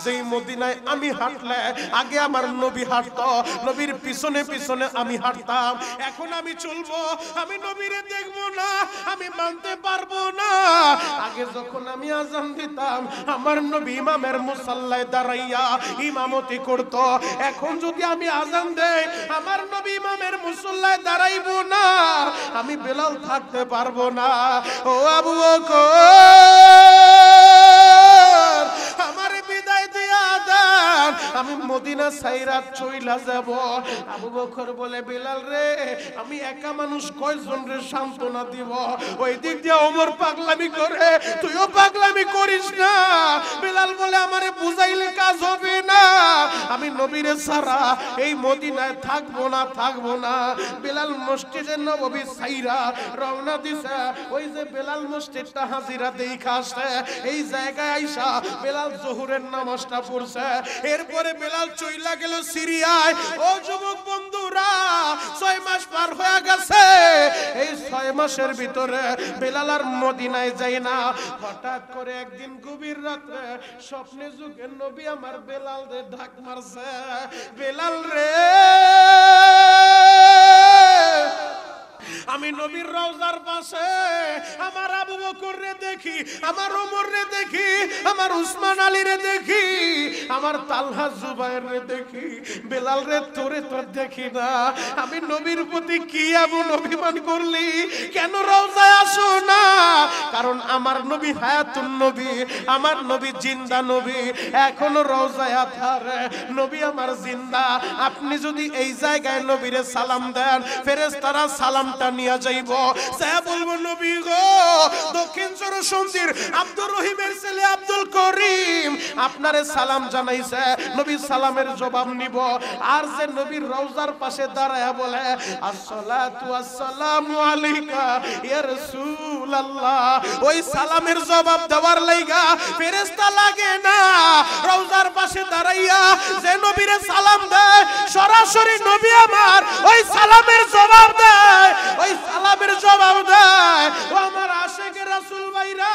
যেই মদিনায় আমি হাঁটলে আগে আমার নবী হাঁটতো, নবীর পিছনে পিছনে আমি হাঁটতাম, এখন আমি চলবো, আমি নবীরে দেখবো না, আমি মানতে পারবো না। আগে যখন আমি আযান দিতাম আমার নবী ইমামের মুসাল্লায় দাঁড়াইয়া ইমামতি করত, এখন যদি আমি আযান দেই আমার নবী ইমামের মুসাল্লায় দাঁড়াইবো না, আমি বেলাল থাকতে পারবো না। ও আবু বকর আমারে বিদায় দিয়া দেন, আমি মদিনা ছাইরা চইলা যাব। আবু বকর বলে, বেলাল রে আমি একা মানুষ কয়জন রে সান্ত্বনা দিব? ওই দিক দিয়ে ওমর পাগলামি করে, তুইও পাগলামি করিস না। বেলাল বলে, আমারে বুঝাইলে কাজ হবে না, আমি নবীরে ছাড়া এই মদিনায় থাকবো না। বেলাল মসজিদে নববী ছাইরা রওনা দিছে। ওই যে বেলাল মসজিদটা হাজিরা দেখা আসছে, এই জায়গায় আইসা বেলাল জোহরের নামাজটা পড়ছে। এরপরে বেলাল চইলা গেল সিরিয়ায়। ও যুবক বন্ধুরা, 6 মাস পার হয়ে গেছে, এই 6 মাসের ভিতরে বেলাল আর মদিনায় যায় না। হঠাৎ করে একদিন গভীর রাতে স্বপ্নে যুগে নবী আমার বেলাল রে ডাক মারছে, বেলাল রে আমি নবীর রওজার পাশে আমার আবু বকর রে দেখি, আমার ওমর রে দেখি, আমার উসমান আলী রে দেখি, আমার তালহা জুবায়ের রে দেখি, বেলাল রে তোরে তো দেখি না। আমি নবীর প্রতি কি এমন অভিমান করলি? কেন রওজায় আসো না? কারণ আমার নবী হায়াতুন নবী, আমার নবী জিন্দা নবী, এখনো রওজায় আথারে নবী আমার জিন্দা। আপনি যদি এই জায়গায় নবীরে সালাম দেন, ফেরেশতারা সালামটা নিয়ে যাইব, সে বলবো নবী গো, দক্ষিণ সরসন্দির আব্দুর রহিমের ছেলে আব্দুল করিম আপনারে সালাম জানাইছে, নবী সালামের জবাব নিব। আর যে নবীর রওজার পাশে দাঁড়ায়া বলে, আসসালাতু ওয়াসসালামু আলাইকা ইয়া রাসূলুল্লাহ, ওই সালামের জবাব দেওয়ার লাইগা ফেরেশতা লাগে না। রওজার পাশে দাঁড়াইয়া যে নবীরে সালাম দেয়, সরাসরি নবী আমার ওই সালামের জবাব দেয়, ওই সালামের জবাব দেয়। ও আমার আশিকে রাসূল ভাইরা,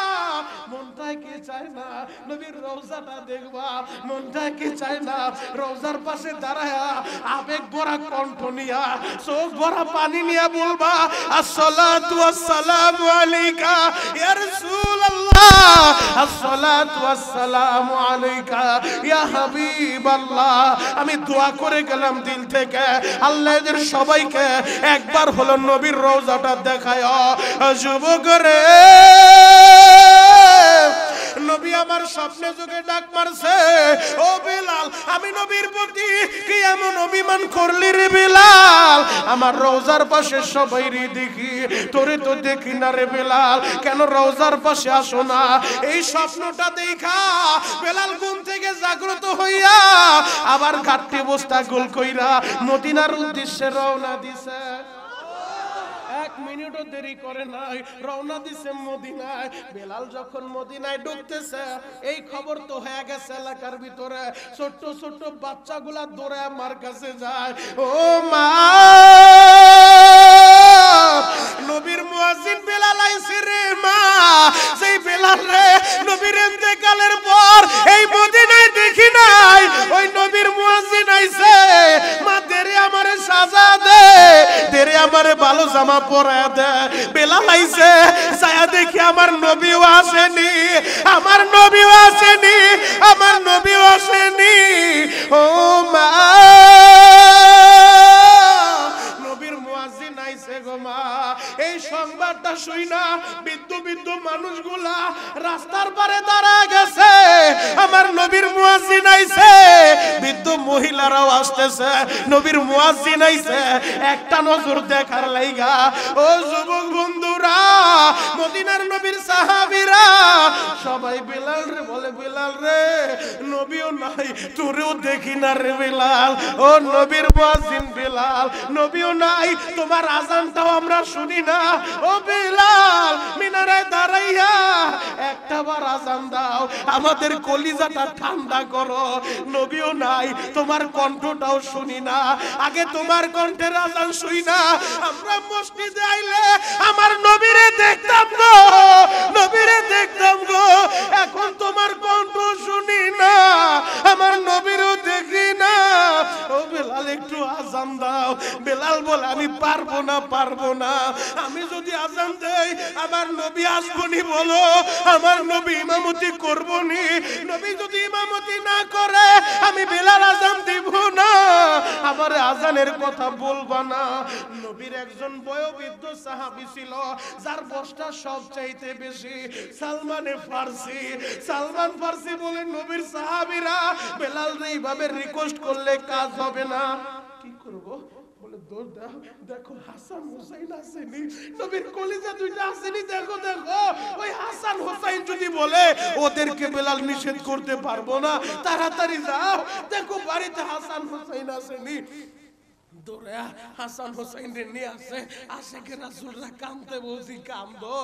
মনটা কি চায় না নবীর রওজাটা দেখবা? মনটা কি চায় না রওজার পাশে দাঁড়ায়া আবেগ ভরা কণ্ঠ নিয়া, চোখ ভরা পানি নিয়া বলবা, আসসালাতু ওয়াসসালামু আলাইকা ইয়া রাসূলুল্লাহ, আসসালাতু ওয়াসসালামু আলাইকা ইয়া হাবিবাল্লাহ। আমি দোয়া করে গেলাম দিল থেকে, আল্লাহ এদের সবাইকে একবার হলো নবীর রওজাটা দেখায়। যুবক রে, নবী আমার স্বপ্নে যুগে ডাক মারছে, ও বেলাল আমার রওজার পাশে সবাইরে দেখি, তোরে তো দেখি না রে বেলাল, কেন রওজার পাশে আসো না? এই স্বপ্নটা দেখা বেলাল ঘুম থেকে জাগ্রত হইয়া আবার ঘাটতি বস্তা গোল কইরা মদিনার উদ্দেশ্যে রওনা দিছে। এক মিনিটও দেরি করে নাই, রওনা দিছে মদিনায়। বেলাল যখন মদিনায় ঢুকতেছে, এই খবর তো হয়ে গেছে এলাকার ভিতরে। ছোট্ট ছোট্ট বাচ্চাগুলা দৌড়ে আমার কাছে যায়, ও মা নবীর মুয়াজ্জিন বেলাল আইছে রে মা। সেই বেলাল রে নবীর ইন্তেকালের পর এই মদিনায় দেখি নাই, ওই নবীর মুয়াজ্জিন আইছে। মা দেরে আমারে সাজা দে, দেরে আমারে ভালো জামা পরায়া দে। বেলাল আইছে, ছায়া দেখি আমার নবীও আসেনি, আমার নবীও আসেনি, আমার নবীও আসেনি। ও মা নবীর মুয়াজ্জিন আইছে গো মা। এই সংবাদটা শুইনা বিদ্যু বিদ্যু মানুষগুলা রাস্তার পারে দাঁড়ায় গেছে। আমার নবীর মুয়াজ্জিন আইছে, বিদ্যু মহিলারাও আসতেছে, নবীর মুয়াজ্জিন আইছে একটা নজর দেখার লাইগা। ও যুবক বন্ধুরা, মদিনার নবীর সাহাবীরা সবাই বেলাল রে বলে, বেলাল রে নবীও নাই, তোরেও দেখি না রে বেলাল। ও নবীর মুয়াজ্জিন বেলাল, নবীও নাই, তোমার আজানটাও আমরা শুনি না। ও বেলাল মিনারায় দাঁড়াইয়া একটা বার আজান দাও, আমাদের কলিজাটা ঠান্ডা করো। নবীও নাই, তোমার কণ্ঠটাও শুনি না। আগে তোমার কণ্ঠের আজান শুই না, আমরা মসজিদে আইলে আমার নবীরে দেখতাম গো, নবীরে দেখতাম গো। এখন তোমার কণ্ঠ শুনি না, আমার নবীরও দেখি না। ও বেলাল একটু আজান দাও। বেলাল বলে, আমি পারবো না, পারবো না। আমি যদি আজান দেই আমার নবী আসবনি বলো, আমার নবী ইমামতি করবনি। নবী যদি ইমামতি না করে আমি বেলাল আজান দিব না, আমার আজানের কথা বলবা না। নবীর একজন বয়োবৃদ্ধ সাহাবী ছিল, যার বয়সটা সবচাইতে বেশি, সালমানে ফারসি। সালমান ফারসি বলে, নবীর সাহাবীরা বেলাল এইভাবে রিকোয়েস্ট করলে কাজ হবে না, কি করব? বলে, দৌড় দাও, দেখো হাসান হুসাইন আসেনি, নবীর কলিজা দুইটা আসেনি, দেখো দেখো। ওই হাসান হুসাইন যদি বলে ওদেরকে বেলাল নিষেধ করতে পারবো না, তাড়াতাড়ি যাও, দেখো বাড়িতে হাসান হুসাইন আসেনি। দৌড়ে হাসান হুসাইন রে নিয়ে আসে। আশেকে রাসূলরা কাঁদতে বলছি, কান্দো।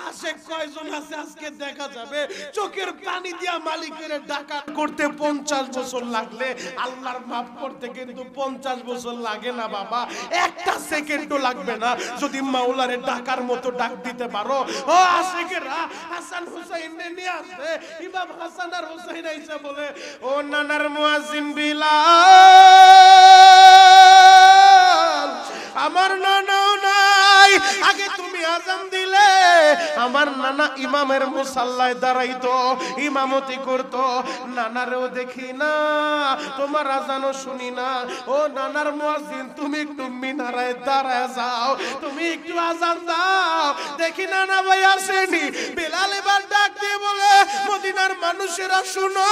আশেক কয়জন আছে আজকে দেখা যাবে। চোখের পানি দিয়া মালিকের ডাকাত করতে 50 বছর লাগলে আল্লাহর মাফ করতে কিন্তু 50 বছর লাগে না বাবা, একটা সেকেন্ডও লাগবে না যদি মাওলারে ডাকার মতো ডাক দিতে পারো। ও আশেকেরা হাসান হুসাইন রে নিয়ে আসে। ইমাম হাসান আর হুসাইন আইসা বলে, ও নানার মুয়াজ্জিন বিলাল, আমার নানাও নাই, আগে তুমি আজান দিলে আমার নানা ইমামের মুসাল্লায় দাঁড়াইতো, ইমামতি করতো, নানারেও দেখি না, তোমার আজানও শুনি না। ও নানার মুয়াজ্জিন, তুমি একটু মিনারায় দাঁড়ায় যাও, তুমি একটু আজান দাও, দেখি নানা ভাই আসেনি। বেলাল এবার ডাক দিয়ে বলে, মদিনার মানুষেরা শুনো,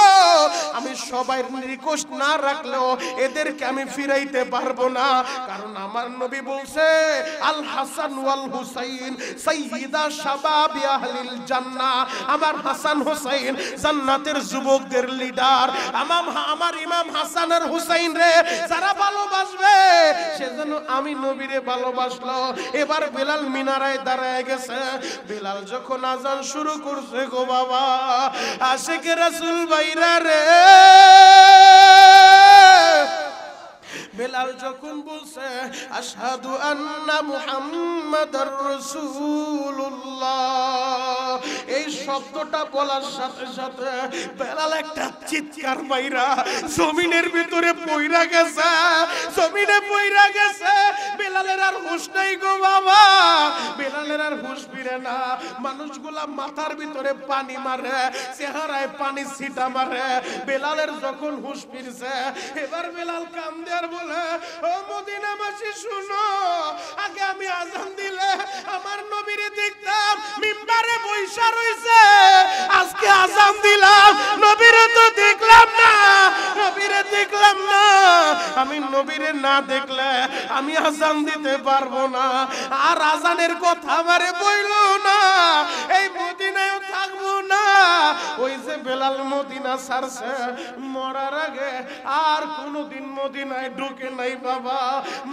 আমি সবাই রিকোয়েস্ট না রাখলেও এদেরকে আমি ফিরাইতে পারবো না, কারণ আমার নবী বলছে, আল হাসান ওয়াল হুসাইন সাইয়্যিদা শাবাবি আহলিল জান্নাহ। আমার হাসান হুসাইন জান্নাতের যুবকদের লিডার। আমার ইমাম হাসান আর হুসাইন রে যারা ভালোবাসবে সেজন্য আমি নবীরে ভালোবাসলো। এবার বেলাল মিনারায় দাঁড়ায় গেছে। বেলাল যখন আজান শুরু করছে গো বাবা, আশিকে রাসূল ভাইরা রে, বেলাল যখন বলছে আশহাদু আন্না মুহাম্মাদার রাসূলুল্লাহ, এই শব্দটা বলার সাথে সাথে বেলাল একটা চিৎকার মাইরা জমিনের ভিতরে পইরা গেছে, জমিনে পইরা গেছে। বেলালের আর হুঁশ নাই গো বাবা, বেলালের আর হুঁশ ফিরে না। মানুষগুলা মাথার ভিতরে পানি মারে, চেহারায় পানি ছিটা মারে। বেলালের যখন হুঁশ ফিরছে, এবার বেলাল কান্দে আর বলে, ও মদিনাবাসী শুনো, আগে আমি আজান দিলে আমার নবীরে দেখতাম মিম্বারে বইসা রইছে, আজকে আজান দিলাম নবীরে তো দেখলাম না, নবীরে দেখলাম না, আমি নবীরে না দেখলে আমি আজান দিতে পারবো না। আর আজানের কথা আমারে বইলো না, এই মদিনায় থাকবো না। ওই যে বেলাল মদিনা ছাড়ছে মরার আগে আর কোনোদিন মদিনায় ঢুকে নাই বাবা।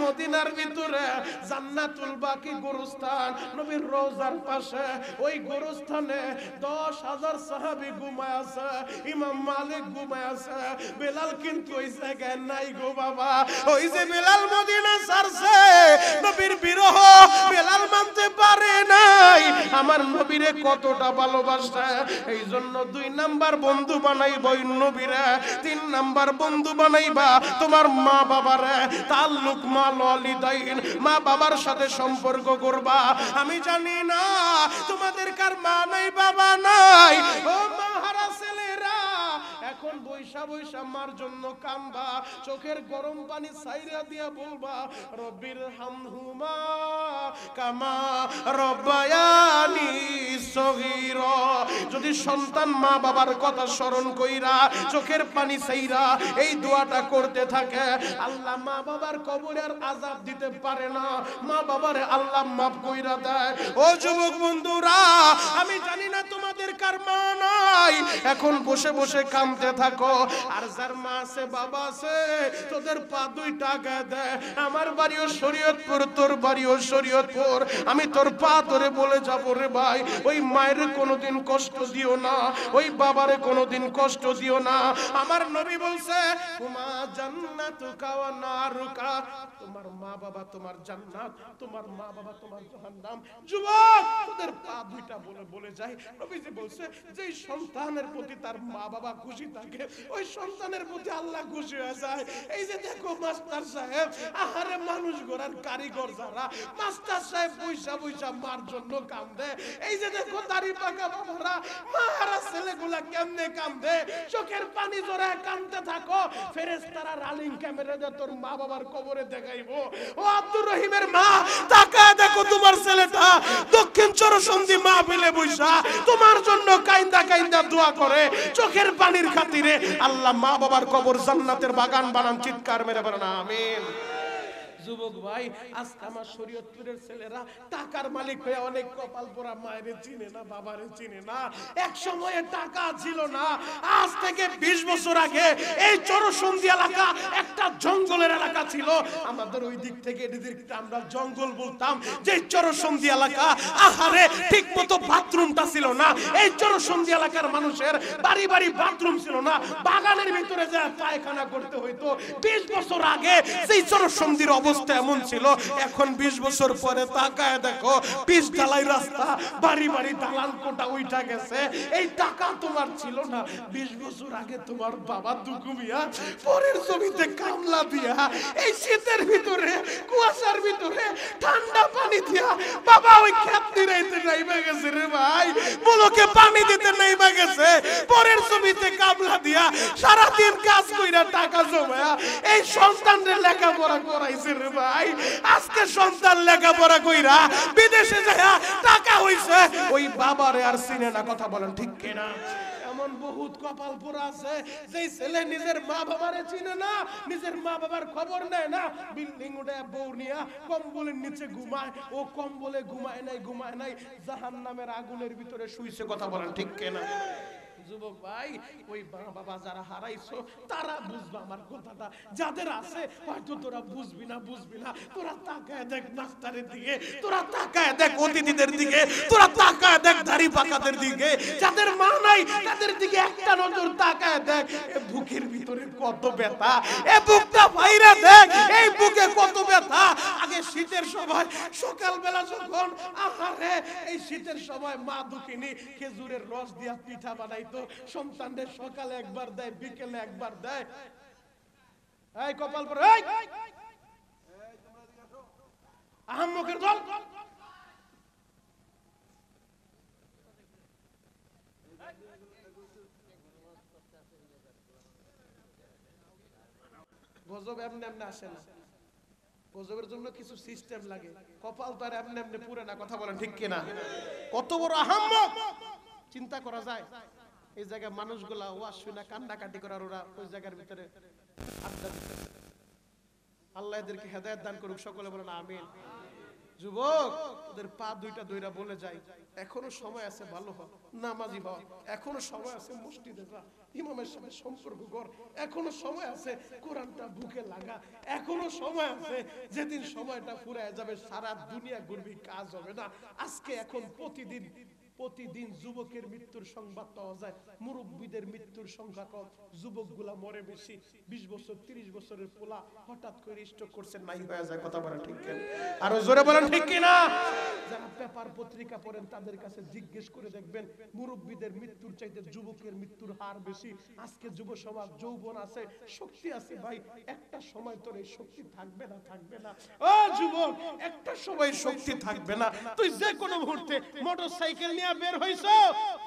মদিনার ভিতরে জান্নাতুল বাকি গোরস্থান, নবীর রওজার পাশে ওই গোরস্থানে 10,000 সাহাবী ঘুমায় আছে, ইমাম মালিক ঘুমায় আছে। বেলাল কিন্তু ওই জায়গায় নাই গো বাবা। ওই যে বেলাল মদিনা ছাড়ছে, নবীর বিরহ বেলাল মানতে পারে নাই আমার নবীরে কতটা ভালোবাসে। এই জন্য 2 নাম্বার বন্ধু বানাইবা ওই নবীরে, 3 নাম্বার বন্ধু বানাইবা তোমার মা বাবারে। তাল্লুক মাল ওয়ালিদাইন, মা বাবার সাথে সম্পর্ক করবা। আমি জানি না তোমাদের কার মা নাই বাবা নাই, ও মাহারা ছেলেরা এখন বৈশা বৈশা মার জন্য কান্দা, চোখের গরম পানি ছাইরা দিয়া বলবা রব্বির হামহুমা কামা রব্বায়ানি সগীরা। যদি সন্তান মা বাবার কথা স্মরণ কইরা চোখের পানি ছাইরা এই দোয়াটা করতে থাকে, আল্লাহ মা বাবার কবরে আর আযাব দিতে পারে না, মা বাবারে আল্লাহ মাফ কইরা দেয়। ও যুবক বন্ধুরা, আমি জানি না তোমাদের কার মা নাই, এখন বসে বসে কাঁদতে থাকো। আর যার মা আছে বাবা আছে তোদের পা 2 টাকা দেয়। আমার বাড়িও শরীয়তপুর, তোর বাড়িও শরীয়তপুর, আমি তোর পা ধরে বলে যাবো রে ভাই, ওই মায়ের কোনোদিন কষ্ট দিও না, ওই বাবারে কোনোদিন কষ্ট দিও না। আমার নবী বলছে হুমা জান্নাতুকা ওয়া নারুকা, তোমার মা বাবা তোমার জান্নাত, তোমার মা বাবা তোমার জাহান্নাম। যুবক তোদের পা 2টা বলে বলে যায়। নবীজি বলছে যেই সন্তানের প্রতি তার মা বাবা খুশি থাকে ওই সন্তানের প্রতি আল্লাহ খুশি হয়ে যায়। এই যে দেখো মাস্টার সাহেব, আহারে মানুষ গড়ার কারিগর যারা, মাস্টার সাহেব পয়সা পয়সা মার জন্য কান্দে। এই যে দেখো দাড়ি পাকা বাবারা, মারা ছেলেগুলা কেমনে কান্দে, চোখের পানি জড়ায় কান্দতে থাকো। ফেরেশতারা রালিং ক্যামেরা দিয়ে তোর মা বাবার কবরে দেখাইবো। ও আব্দুর রহিমের মা, তাকায় দেখো তোমার ছেলেটা দক্ষিণ চরসন্ধি মাহফিলে বইসা তোমার জন্য কাইন্দা কাইন্দা দোয়া করে চোখের পানির খাতিরে। আল্লাহ মা বাবার কবর জান্নাতের বাগান বানান, চিৎকার মেরে বলেন আমিন। যুবক ভাই, আজকে আমার শরীয়তপুরের ছেলেরা টাকার মালিক হয়ে অনেক কপাল পোড়া মায়েরে চিনে না, বাবারে চিনে না। এক সময়ে টাকা ছিল না, আজ থেকে 20 বছর আগে এই চরসন্ধি এলাকা একটা জঙ্গলের এলাকা ছিল। আমাদের ওই দিক থেকে এদিকে আমরা জঙ্গল বলতাম। যে চরসন্ধি এলাকা, আহারে ঠিক মতো বাথরুমটা ছিল না। এই চরসন্ধি এলাকার মানুষের বাড়ি বাড়ি বাথরুম ছিল না, বাগানের ভিতরে যা পায়খানা করতে হইতো। 20 বছর আগে সেই চরসন্ধির অবস্থা এমন ছিল। এখন 20 বছর পরে তাকায় দেখো, 20 ঢালাই রাস্তা, বাড়ি বাড়ি দালান কোটা উঠা গেছে। এই টাকা তোমার ছিল না 20 বছর আগে। তোমার বাবা দুকু মিয়া পরের জমিতে কামলা দিয়া এই শীতের ভিতরে কুয়াশার ভিতরে ঠান্ডা পানি দিয়া বাবা ওই ক্ষেত নিরাইতে নাইবা গেছে রে ভাই, বলকে পানি দিতে নাইবা গেছে। পরের জমিতে কামলা দিয়া সারা দিন কাজ কইরা টাকা জমায়া এই সন্তানদের লেখাপড়া করাইছে রে ভাই। আজকে সন্তান লেখাপড়া কইরা বিদেশে যায় টাকা হইছে, ওই বাবারে আর চিনে না। কথা বলেন ঠিক কিনা? এমন বহুত কপাল পোড়া আছে যে ছেলে নিজের মা বাবারে চিনে না, নিজের মা বাবার খবর নেয় না। বিল্ডিং উঠে বউ নিয়া কম্বলের নিচে ঘুমায়, ও কম্বলে ঘুমায় নাই, জাহান্নামের আগুনের ভিতরে শুইছে। কথা বলেন ঠিক কিনা? যুবক ভাই, ওই বাবা যারা হারাইছো তারা বুঝবা আমার কথাটা, যাদের আছে হয়তো তোরা বুঝবি না। তোরা তাকায় দেখ মাস্টারের দিকে, তোরা তাকায় দেখ অতিথিদের দিকে, তোরা তাকায় দেখ দাড়ি পাকাদের দিকে। যাদের মা নাই তাদের দিকে একটা নজর তাকায় দেখ। এ বুকের ভিতরে কত ব্যথা, এ বুকটা ভাইরা দেখ, এই বুকে কত ব্যথা। আগে শীতের সময় সকালবেলা যখন আহারে এই শীতের সময় মা দুঃখিনী খেজুরের রস দিয়া পিঠা বানাইতো, সন্তানদের সকালে একবার দেয়, বিকেলে একবার দেয়। এই কপাল পরে আহম্মকের দল, গজব এমনি এমনি আসে না, গজবের জন্য কিছু সিস্টেম লাগে। কপাল তো আর এমনি এমনি পুরে না। কথা বলেন ঠিক কিনা? কত বড় আহম্মক চিন্তা করা যায়? এই জায়গায় মানুষগুলা ওয়াজ শুনে কান্নাকাটি করার, ওরা ওই জায়গার ভিতরে আড্ডা দিতেছে। আল্লাহ এদেরকে হেদায়েত দান করুক, সকলে বলেন আমিন। যুবক, ওদের পা দুইটা ধইরা বলে যায়, এখনো সময় আছে ভালো হ, নামাজি হ, এখনো সময় আছে মসজিদে যা, ইমামের সাথে সম্পর্ক কর, এখনো সময় আছে কোরআনটা বুকে লাগা, এখনো সময় আছে, যেদিন সময়টা ফুরায় যাবে সারা দুনিয়া ঘুরবি, কাজ হবে না। আজকে এখন প্রতিদিন যুবকের মৃত্যুর সংবাদ পাওয়া যায়, মুরব্বীদের মৃত্যুর সংখ্যা কম, যুবকগুলা মরে বেশি। 20 বছর 30 বছরের পোলা হঠাৎ করে স্ট্রোক করছে, নাই হয়ে যায়। কথা বলেন ঠিক কিনা? আরো জোরে বলেন ঠিক কিনা? যারা পেপার পত্রিকা পড়েন তাদের কাছে জিজ্ঞেস করে দেখবেন, মুরব্বীদের মৃত্যুর চাইতে যুবকের মৃত্যুর হার বেশি। আজকে যুব সমাজ যৌবন আছে, শক্তি আছে, ভাই একটা সময় তোর এই শক্তি থাকবে না, থাকবে না। ও যুবক, একটা সময় শক্তি থাকবে না। তুই যে কোনো মুহূর্তে মোটরসাইকেল নিয়ে বের হইছো,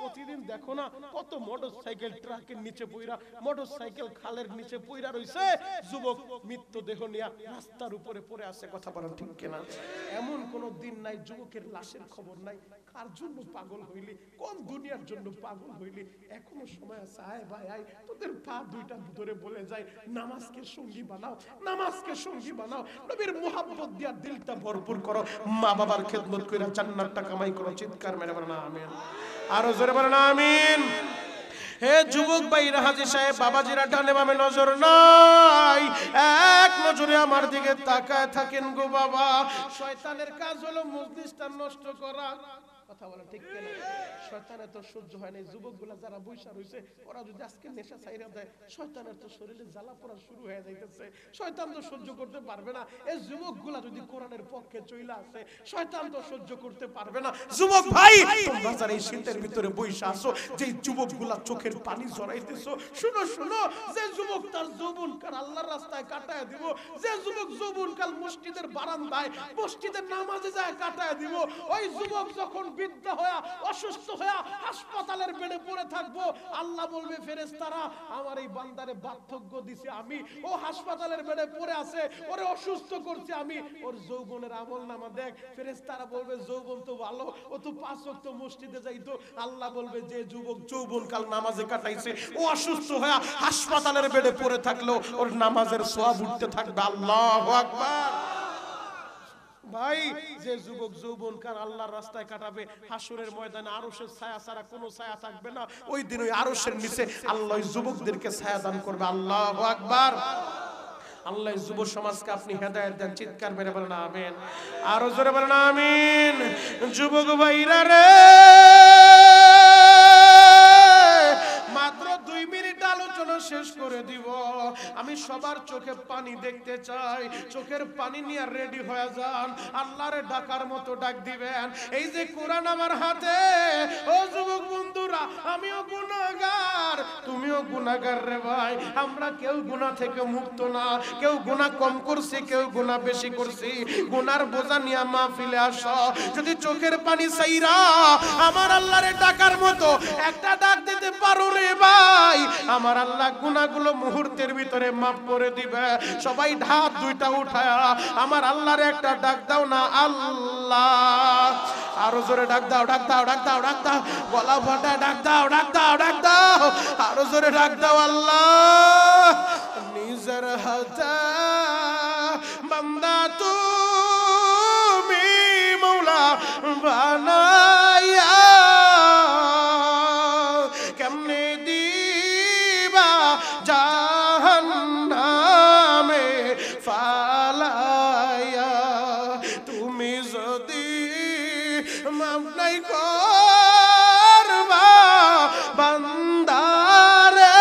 প্রতিদিন দেখো না কত মোটরসাইকেল ট্রাকের নিচে পইরা, মোটরসাইকেল খালের নিচে পইরা রইছে, যুবক মৃতদেহ নিয়ে রাস্তার উপরে পড়ে আছে। কথা বলেন ঠিক কিনা? এমন কোন দিন নাই যুবকের লাশের খবর নাই। কার জন্য পাগল হইলি? কোন দুনিয়ার জন্য পাগল হইলি? এখনো সময় আছে, আয় ভাই আয়, তোদের পা দুইটা ধরে বলে যায়, নামাজকে সঙ্গী বানাও, নামাজকে সঙ্গী বানাও, নবীর মুহাব্বত দিয়া দিলটা ভরপুর করো, মা বাবার খেদমত কইরা জান্নাতটা কামাই করো। চিৎকার মেরে বলেন আমিন। আরো জোরে বলেন আমিন। হে যুবক ভাইরা, হাজী সাহেব বাবাজিরা ডানে বামে নজর নাই, এক নজরে আমার দিকে তাকায় থাকেন গো বাবা। শয়তানের কাজ হলো মজলিসটা নষ্ট করা। কথা বলা ঠিক কিনা? শয়তানের তো সহ্য হয় না। যুবকগুলা যারা বৈশা রইছে, ওরা যদি আজকে নেশা ছাইরা দেয়, শয়তানের তো শরীরে জ্বালা পোড়া শুরু হয়ে যাইতেছে। শয়তান তো সহ্য করতে পারবে না। এই যুবকগুলা যদি কোরআনের পক্ষে চইলা আসে, শয়তান তো সহ্য করতে পারবে না। যুবক ভাই, তোমরা যারা এই শীতের ভিতরে বৈশা আছো, যে যুবকগুলা চোখের পানি জড়াইতেছো, শুনো শুনো, যে যুবক তার যৌবনকাল আল্লাহর রাস্তায় কাটায় দিব, যে যুবক যৌবনকাল মসজিদের বারান্দায় মসজিদের নামাজে যায় কাটায় দিব, ওই যুবক যখন বৃদ্ধা হয়ে অসুস্থ হয়ে হাসপাতালের বেডে পড়ে থাকবো, আল্লাহ বলবে ফেরেশতারা, আমার এই বান্দারে বার্ধক্য দিছে আমি, ও হাসপাতালের বেডে পড়ে আছে, ওরে অসুস্থ করছে আমি, ওর যৌবনের আমলনামা দেখ। ফেরেশতারা বলবে যৌবন তো ভালো, ও তো 5 ওয়াক্ত মসজিদে যাইতো। আল্লাহ বলবে যে যুবক যৌবনকাল নামাজে কাটাইছে, ও অসুস্থ হয়ে হাসপাতালের বেডে পড়ে থাকলো, ওর নামাজের সওয়াব উঠতে থাকবে। আল্লাহু আকবার। ভাই, যে যুবক যৌবনকাল আল্লাহর রাস্তায় কাটাবে, হাসরের ময়দানে আরশের ছায়া ছাড়া কোনো ছায়া থাকবে না। ওই দিন ওই আরশের নিচে আল্লাহ যুবকদেরকে ছায়া দান করবে। আল্লাহু আকবার। আল্লাহ যুব সমাজকে আপনি হেদায়েত দেন। চিৎকার মেরে বলেন আমিন। আরো জোরে বলেন আমিন। যুবক ভাইরা রে, মাত্র 2 মিনিট আলোচনা শেষ করে দিব। আমি সবার চোখে পানি দেখতে চাই। চোখের পানি নিয়ে রেডি হয়ে যান, আল্লাহরে ডাকার মতো ডাক দিবেন। এই যে কোরআন আমার হাতে, ও যুবক বন্ধুরা, আমিও গুনাহগার, তুমিও গুনাহগার রে ভাই। আমরা কেউ গুনাহ থেকে মুক্ত না, কেউ গুনাহ কম করছি, কেউ গুনাহ বেশি করছি। গুনার বোঝা নিয়ে মাহফিলে আসো, যদি চোখের পানি চাইরা আমার আল্লাহরে ডাকার মতো একটা ডাক দিতে পারো রে ভাই, আমার আল্লাহ গুনাহগুলো মুহূর্তের ভিতরে মাফ করে দিবে। সবাই হাত দুইটা উঠায়া আমার আল্লাহরে একটা ডাক দাও না, আল্লাহ। আরো জোরে ডাক দাও, ডাক দাও, ডাক দাও, ডাক দাও, গলা ফাটা ডাক দাও, ডাক দাও, ডাক দাও, আরো জোরে ডাক দাও। আল্লাহ, নিজের হাতে বান্দা তুমি মওলা বানায়া কেমনে দিবা জাহান্নামে ফালায়া, তুমি যদি মাফ নাই করবা বান্দারে,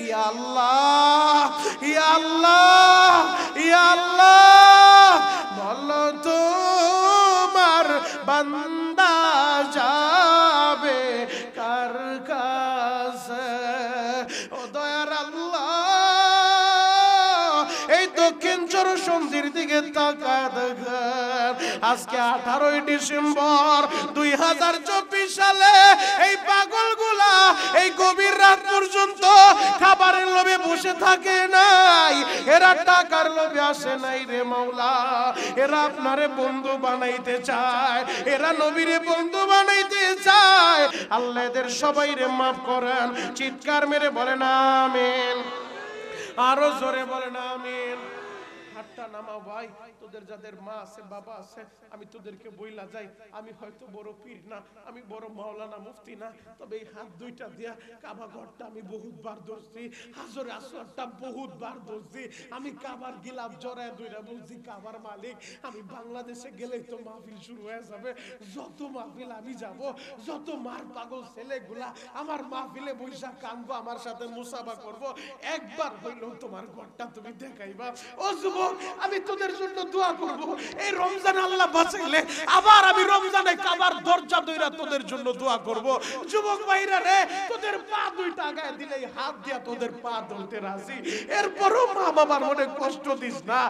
ইয়া আল্লাহ, ইয়া আল্লাহ, ইয়া আল্লাহ, বলো তোমার বান্দা যাবে কার কাছে? ও দয়ার আল্লাহ, এই দক্ষিণ চরসন্ধির দিকে তাকায় দেখেন। আজকে 18 ডিসেম্বর 2024 সালে এই পাগলগুলা এই গভীর রাত পর্যন্ত খাবারের লোভে বসে থাকে নাই, এরা টাকার লোভে আসে নাই রে মাওলা। এরা আপনারে বন্ধু বানাইতে চায়, এরা নবীরে বন্ধু বানাইতে চায়। আল্লাহ এদের সবাইরে মাফ করেন। চিৎকার মেরে বলেন আমিন, আরো জোরে বলেন আমিন। হাতটা নামাও ভাই, তোদের যাদের মা আছে বাবা আছে, আমি তোদেরকে বইলা যাই, আমি হয়তো বড় পীর না, আমি বড় মাওলানা মুফতি না, তবে এই হাত দুইটা দিয়া কাবা ঘরটা আমি বহুতবার ধরছি, হাজরে আসওয়াদটা বহুতবার ধরছি, আমি কাবার গিলাফ জড়ায় ধইরা বলছি কাবার মালিক, আমি বাংলাদেশে গেলেই তো মাহফিল শুরু হয়ে যাবে, যত মাহফিল আমি যাব, যত মার পাগল ছেলেগুলা আমার মাহফিলে বৈশা কানবো, আমার সাথে মুসাফা করব, একবার হইলেও তোমার ঘরটা তুমি দেখাইবা। ও যুবক, আমি তোদের জন্য দোয়া করব, এই রমজান আল্লাহ বাঁচাইলে আবার আমি রমজানে কাবার দরজা ধইরা তোদের জন্য দোয়া করব। যুবক ভাইরা রে, তোদের পা দুইটা আগায় দিলেই হাত দিয়া তোদের পা ধরতে রাজি, এরপরও মা বাবার মনে কষ্ট দিস না।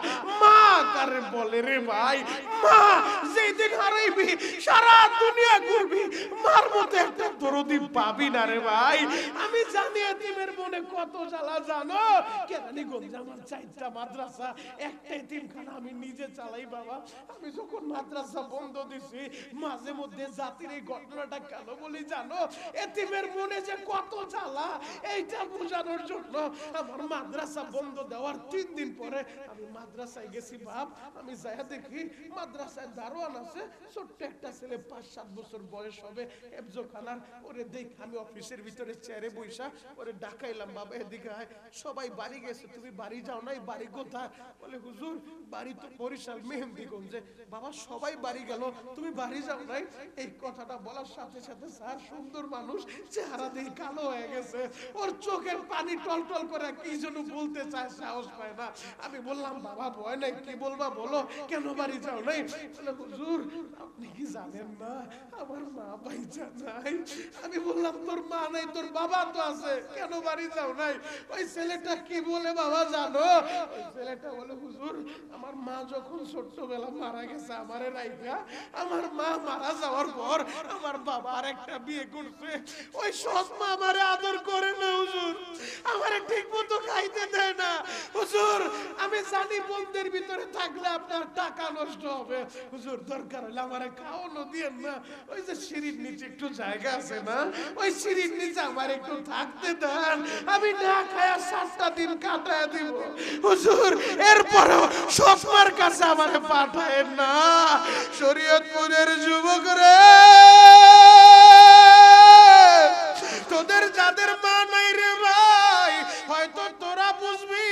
মা কারে বলে রে ভাই, মা যেই দিন হারাইবি সারা দুনিয়া ঘুরবি, মার মতো একটা দরদি পাবি না রে ভাই। আমি জানি এতিমের মনে কত জ্বালা, জানো কেরানীগঞ্জে আমার 4টা মাদ্রাসা, একটা এতিমখানা আমি নিজে চালাই বাবা। আমি যখন মাদ্রাসা বন্ধ দিছি, মাঝে মধ্যে জাতির এই ঘটনাটা কেন বলি জানো, এতিমের মনে যে কত জ্বালা, এইটা বোঝানোর জন্য আমার মাদ্রাসা বন্ধ দেওয়ার 3 দিন পরে আমি মাদ্রাসায় গেছি বাপ। আমি যাইয়া দেখি মাদ্রাসায় দারোয়ান আছে, ছোট্ট একটা ছেলে 5-7 বছর বয়স হবে, হেফজোখানার। ওরে দেখ আমি অফিসের ভিতরে চেয়ারে বইসা ওরে ডাকাইলাম, বাবা এদিকে আয়, সবাই বাড়ি গেছে, তুমি বাড়ি যাও নাই? বাড়ি কোথায়? বলে হুজুর বাড়ি তো বরিশাল মেহেন্দিগঞ্জে। বাবা সবাই বাড়ি গেল, তুমি বাড়ি যাও নাই? এই কথাটা বলার সাথে সাথে স্যার সুন্দর মানুষ, চেহারা দিয়ে কালো হয়ে গেছে, ওর চোখের পানি টলটল করে কি যেন বলতে চায়, সাহস পায় না। আমি বললাম বাবা ভয় নাই, কি বলবা বলো, কেন বাড়ি যাও নাই? বলে হুজুর আপনি কি জানেন না আমার মা বাইচা নাই? আমি বললাম তোর মা নাই, তোর বাবা তো আছে, কেন বাড়ি যাও নাই? ওই ছেলেটা কি বলে বাবা জানো? ওই ছেলেটা বলে হুজুর আমার মা যখন ছোট্টবেলা মারা গেছে আমারে রাইখা, আমার মা মারা যাওয়ার পর আমার বাবা আরেকটা বিয়ে করছে, ওই সৎ মা আমারে আদর করে না হুজুর, আমারে ঠিক মতো খাইতে দেয় না হুজুর। আমি জানি বন্ধের ভিতরে থাকলে আপনার টাকা নষ্ট হবে, হুজুর দরকার হলে আমারে খাওয়ানো দিয়েন না, ওই যে সিঁড়ির নিচে একটু জায়গা আছে না, ওই সিঁড়ির নিচে আমার একটু থাকতে দেন, আমি না খায়া 7টা দিন কাটায় দিব হুজুর, এরপরও সৎমার কাছে আমারে পাঠায়েন না। শরীয়তপুরের যুবক রে, তোদের যাদের মা নাই রে ভাই, হয়তো তোরা বুঝবি,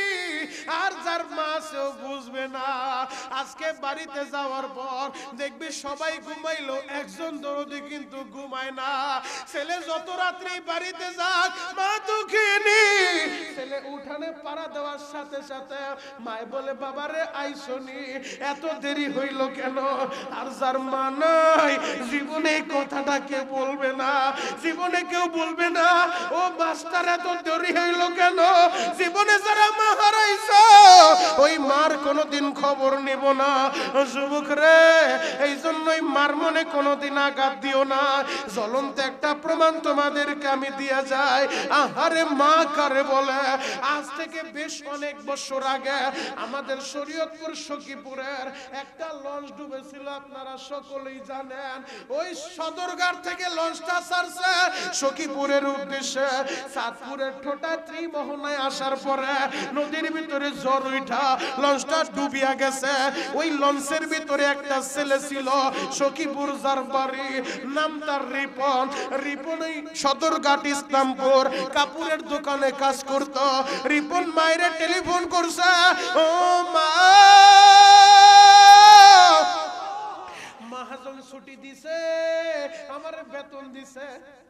আর যার মা সেও বুঝবে না। আজকে বাড়িতে যাওয়ার পর দেখবি সবাই ঘুমাইলো, একজন দরদি কিন্তু ঘুমায় না। ছেলে যত রাত্রি বাড়িতে যাক মা দুঃখিনী, ছেলে উঠানে পাড়া দেওয়ার সাথে সাথে মায় বলে বাবারে আইসনি, এত দেরি হইল কেন? আর যার মা নাই জীবনে এই কথাটা কেউ বলবে না, জীবনে কেউ বলবে না ও মাস্টার এত দেরি হইল কেন। জীবনে যারা মা হারাইছো ওই মার কোনোদিন খবর নেব না। যুবক রে, এই জন্যই মার মনে কোনোদিন আঘাত দিও না। জ্বলন্ত একটা প্রমাণ তোমাদেরকে আমি দিয়া যাই, আহারে মা কারে বলে। আজ থেকে বেশ অনেক বছর আগে আমাদের শরীয়তপুর সখীপুরের একটা লঞ্চ ডুবেছিল, আপনারা সকলেই জানেন। ওই সদরঘাট থেকে লঞ্চটা ছাড়ছে সখীপুরের উদ্দেশ্যে। চাঁদপুরের ঠোঁটা ত্রিমোহনায় আসার পরে নদীর ভিতরে ঝড় উঠা লঞ্চটা ডুবিয়া গেছে। ওই লঞ্চের ভিতরে একটা ছেলে ছিল সখীপুর, যার বাড়ি নাম তার রিপন। রিপন এই সদরঘাট ইসলামপুর কাপড়ের দোকানে কাজ করত। রিপন মায়ের টেলিফোন করছে, ও মা, মহাজন ছুটি দিছে, আমার বেতন দিছে,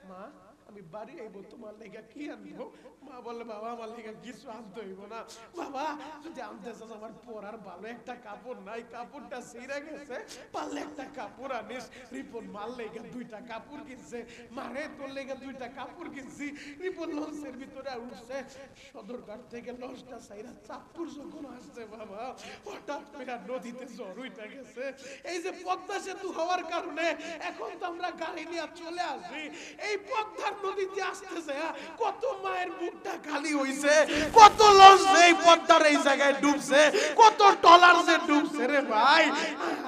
মা আমি বাড়ি আইবো, তোমার লেগা কি আনবো? মা বলে বাবা আমার লেগা কিছু আনতে হইব না, বাবা যদি আনতে চাস আমার পরার ভালো একটা কাপড় নাই, কাপড়টা ছিঁড়ে গেছে, পারলে একটা কাপড় আনিস। রিপন মার লেগা 2টা কাপড় কিনছে, মারে তোর লেগা 2টা কাপড় কিনছি। রিপন লঞ্চের ভিতরে উঠছে, সদরঘাট থেকে লঞ্চটা ছাইরা চাঁদপুর যখন আসছে বাবা, হঠাৎ করে নদীতে ঝড় উঠে গেছে। এই যে পদ্মা সেতু হওয়ার কারণে এখন তো আমরা গাড়ি নিয়ে চলে আসি, এই পদ্মার পদ্মার নদীতে আসতেছে, কত মায়ের মুখটা খালি হইছে, কত লঞ্চ এই পদ্মার এই জায়গায় ডুবছে, কত টলার যে ডুবছে রে ভাই।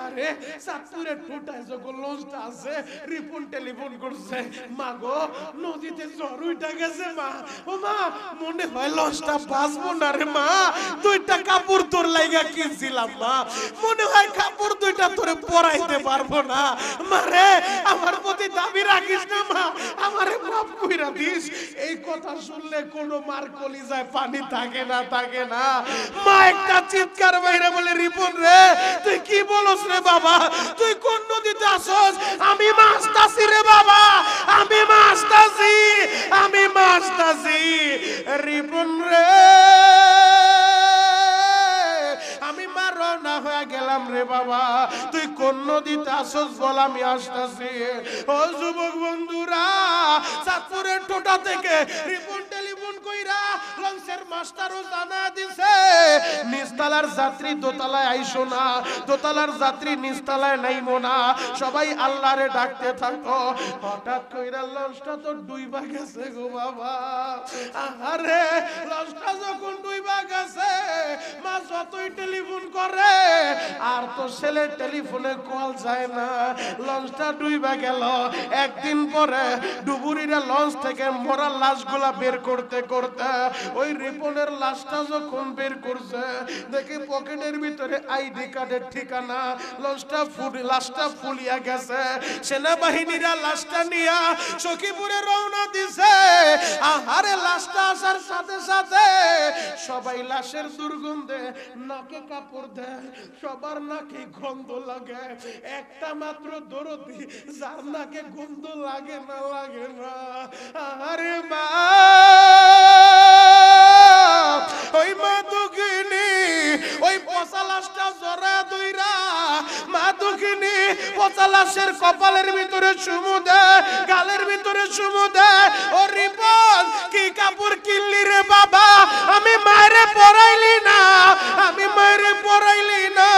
আরে চাঁদপুরে টোটায় যখন লঞ্চটা আছে, রিপন টেলিফোন করছে, মা গো নদীতে ঝড় উঠে গেছে মা। ও মা, মনে হয় লঞ্চটা বাঁচবো না রে মা, দুইটা কাপড় তোর লাইগা কিনছিলাম মা, মনে হয় কাপড় দুইটা তোরে পরাইতে পারবো না। মারে আমার প্রতি দাবি রাখিস না মা, আমারে মাফ কইরা দিস। এই কথা শুনলে কোনো মার কলিজায় পানি থাকে না, থাকে না। মা একটা চিৎকার বাইরে বলে, রিপন রে তুই কি বলস রে বাবা, তুই কোন নদীতে আসস? আমি মাছতাছি রে বাবা, আমি মাছতাছি, আমি মাছতাছি। রিপন রে আমি মা রওনা হয়ে গেলাম রে বাবা, তুই কোন নদীতে আসস বল, আমি আসতাছি। ও যুবক বন্ধুরা, চাঁদপুরের টোটা থেকে রিপন টেলিফোন কইরা লঞ্চের মাস্টারও জানা দিছে, নিচতলার যাত্রী দোতলায় আইসো না, দোতলার যাত্রী নিচতলায় নাইমো না, সবাই আল্লাহরে ডাকতে থাকো। হঠাৎ কইরা লঞ্চটা তো ডুইবা গেছে গো বাবা। আরে লঞ্চটা যখন ডুইবা গেছে, মা যতই টেলিফোন করে আর তো ছেলে টেলিফোনে কল যায় না, লঞ্চটা ডুইবা গেল। একদিন পরে ডুবুরিরা লঞ্চ থেকে মরা লাশগুলা বের করতে করতে ওই রিপনের লাশটা যখন বের করছে, দেখি পকেটের ভিতরে আইডি কার্ডের ঠিকানা, লাশটা ফুলিয়া গেছে। সেনাবাহিনীরা লাশটা নিয়া সখীপুরে রওনা দিছে। আহারে লাশটা আসার সাথে সাথে সবাই লাশের দুর্গন্ধে নাকে কাপড় দেয়, সবার নাকে গন্ধ লাগে, একটা মাত্র দরদি যার নাকে গন্ধ লাগে না, লাগে না। আরে মা, ওই মা দুঃখিনী, ওই পচা লাশটা জরা দইরা মা দুঃখিনী পচা লাশের কপালের ভিতরে চুমু দেয়, গালের ভিতরে চুমু দেয়। ও রিপন, কি কাপড় কিনলি রে বাবা? আমি মায়েরে পরাইলি না, আমি মায়েরে পরাইলি না,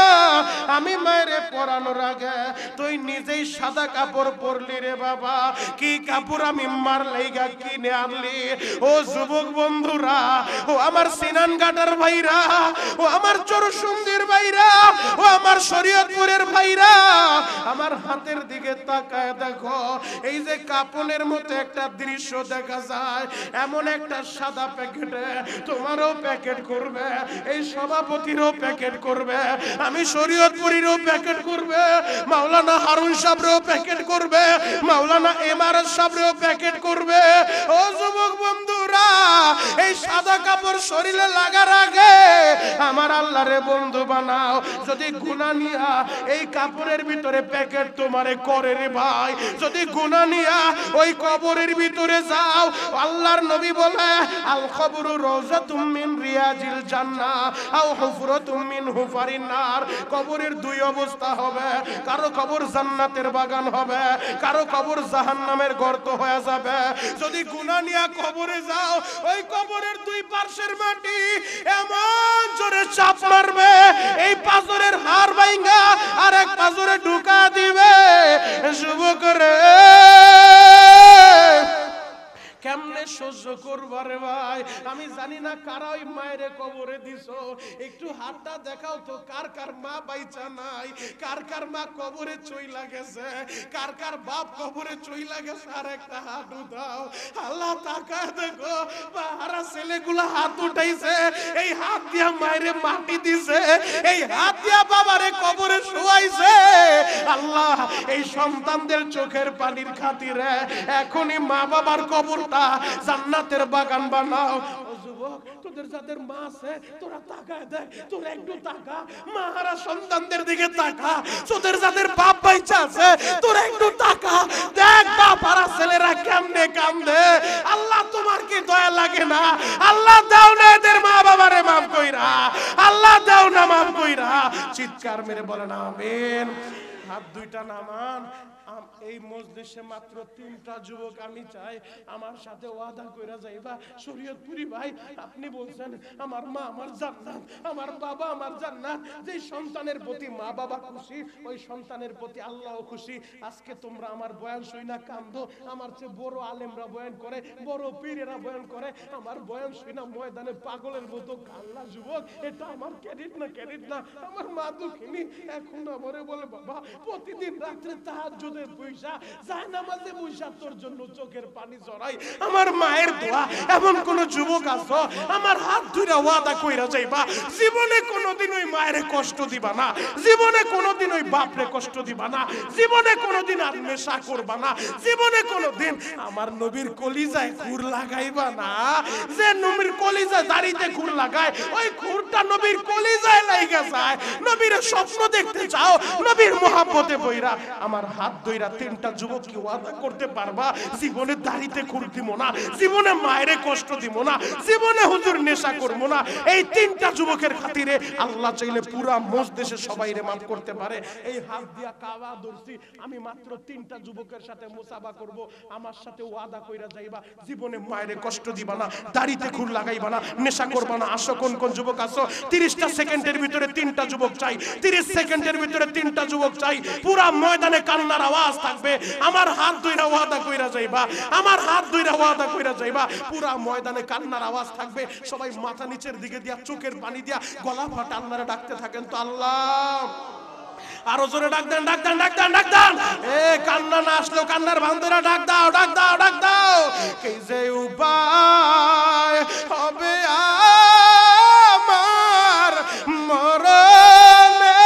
আমি মায়েরে পরানোর আগে তুই নিজেই সাদা কাপড় পরলি রে বাবা। কি কাপড় আমি মার লাইগা কিনে আনলি? ও যুবক বন্ধুরা, ও আমার সিনান ঘাটার ভাইরা, ও আমার চরসুন্দির ভাইরা, ও আমার শরীয়তপুরের ভাইরা, আমার হাতের দিকে তাকায় দেখো, এই যে কাপনের মতো একটা দৃশ্য দেখা যায়, এমন একটা সাদা প্যাকেটে তোমারও প্যাকেট করবে, এই সভাপতিরও প্যাকেট করবে, আমি শরীয়তপুরেরও প্যাকেট করবে, মাওলানা হারুন সাহেবও প্যাকেট করবে, মাওলানা এমআরএস সাহেবও প্যাকেট করবে। ও যুবক বন্ধুরা, এই সাদা কাপড় শরীরে লাগার আগে আমার আল্লাহরে বন্ধু বানাও। যদি গুনাহ নিয়া এই কাপড়ের ভিতরে প্যাকেট তোমারে করে রে ভাই, যদি গুনাহ নিয়া ওই কবরের ভিতরে যাও, আল্লাহর নবী বলে, আল কবরু রাউযাতুম মিন রিয়াজিল জান্নাহ আও হুফরাতুম মিন হুফারিন নার। কবরের দুই অবস্থা হবে, কারো কবর জান্নাতের বাগান হবে, কারো কবর জাহান্নামের গর্ত হয়ে যাবে। যদি গুনাহ নিয়া কবরে যাও, ওই কবরের দুই পাশের মাটি এমন জোরে চাপ মারবে, এই পাথরের হাড় ভাঙা আর এক পাথরে ঢুকা দিবে। যুবক রে, কেমনে সহ্য করবারে ভাই? আমি জানি না কারা ওই মায়ের কবরে দিছো, একটু হাতটা দেখাও তো, কার কার মা বাইচা নাই, কার কার মা কবরে চইলা গেছে, কার কার বাপ কবরে চইলা গেছে, আর একটা হাত উঠাও। আল্লাহ তাকায় দেখো, বাহারা ছেলেগুলা হাত উঠাইছে, এই হাত দিয়া মায়েরে মাটি দিছে, এই হাত দিয়া বাবারে কবরে শোয়াইছে। আল্লাহ, এই সন্তানদের চোখের পানির খাতিরে এখনই মা বাবার কবরটা জান্নাতের বাগান বানাও। ও যুবক, তোদের যাদের মা আছে তোরা তাকায় দেখ, তোরা একটু তাকা, মাহারা সন্তানদের দিকে তাকা। তোদের যাদের বাপ বাইচা আছে তোরা একটু তাকা, দেখ বাপারা ছেলেরা কেমনে কান্দে। আল্লাহ, তোমার কি দয়া লাগে না? আল্লাহ দাও না এদের মা বাবারে মাফ কইরা, আল্লাহ দাও না মাফ কইরা। চিৎকার মেরে বলেন আমিন। হাত দুইটা নামান। এই মজলিসে মাত্র 3টা যুবক আমি চাই আমার সাথে ওয়াদা কইরা যাইবা। শরীয়তপুরি ভাই, আপনি বলছেন আমার মা আমার জান্নাত, আমার বাবা আমার জান্নাত। যে সন্তানের প্রতি মা বাবা খুশি, ওই সন্তানের প্রতি আল্লাহও খুশি। আজকে তোমরা আমার বয়ান শুইনা কান্দো, আমার চেয়ে বড় আলেমরা বয়ান করে, বড় পীরেরা বয়ান করে, আমার বয়ান শুইনা ময়দানে পাগলের মতো কান্না যুবক, এটা আমার ক্রেডিট না, ক্রেডিট না। আমার মা দুঃখিনী, এখন আমারে বলে বাবা প্রতিদিন রাত্রে তাহাজ্জুদের পয়সা জায়নামাজে বইসা তোর জন্য চোখের পানি জড়াই। আমার মায়ের দোয়া। এমন কোন যুবক আছো আমার হাত ধইরা ওয়াদা কইরা যাইবা জীবনে কোনোদিন ওই মায়ের কষ্ট দিবা না, জীবনে কোনোদিন ওই বাপরে কষ্ট দিবা না, জীবনে কোনোদিন আর নেশা করবা না, জীবনে কোনোদিন আমার নবীর কলিজায় খুর লাগাইবা না। যে নবীর কলিজায় দাড়িতে খুর লাগায়, ওই খুরটা নবীর কলিজায় লাগা যায়। নবীর স্বপ্ন দেখতে চাও, নবীর মহব্বতে বইরা আমার হাত ধইরা 3টা যুবক কি ওয়াদা করতে পারবা জীবনে দাড়িতে খুর দিব না, জীবনে মায়ের কষ্ট দিব না, জীবনে হুজুর নেশা করব না। এই 3টা যুবকের খাতিরে আল্লাহ চাইলে পুরা মজলিসে সবাইরে maaf করতে পারে। এই হাত দিয়া কাওয়া ধরছি, আমি মাত্র 3টা যুবকের সাথে মুসাফা করব। আমার সাথে ওয়াদা কইরা যাইবা জীবনে মায়ের কষ্ট দিবা না, দাড়িতে খুর লাগাইবা না, নেশা করবা না। আসো কোন কোন যুবক আসো? 30টা সেকেন্ডের ভিতরে 3টা যুবক চাই, 30 সেকেন্ডের ভিতরে 3টা যুবক চাই। পুরা ময়দানে কান্নার আওয়াজ থাকবে। আমার হাত ধইরা ওয়াদা কইরা যাইবা, আমার হাত ধইরা ওয়াদা কইরা যাইবা। পুরা ময়দানে কান্নার আওয়াজ থাকবে। সবাই মাথা নিচের দিকে দিয়া চোখের পানি দিয়া গলা ফাটা আল্লাহরে ডাকতে থাকেন তো আল্লাহ। আরো জোরে ডাক দেন, ডাক দেন, ডাক দেন, ডাক দেন। এ কান্না না আসলো কান্নার বান্দরা ডাক দাও, ডাক দাও, ডাক দাও। কি যে উপায় হবে আমার মরণে,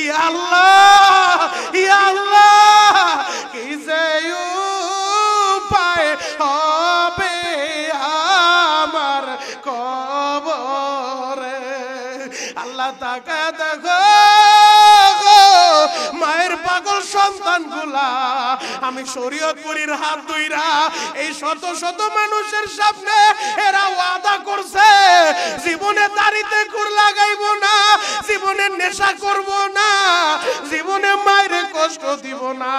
ইয়া আল্লাহ, ইয়া আল্লাহ। কি যে উপায় হবে আমার কবরে। আল্লাহ তাকে দেখো মায়ের পাগল সন্তানগুলা, আমি শরীয়তপুরীর হাত ধইরা এই শত শত মানুষের সামনে এরা ওয়াদা করছে জীবনে দাড়িতে খুর লাগাইব না, জীবনে নেশা করব না, জীবনে মায়ের কষ্ট দিব না।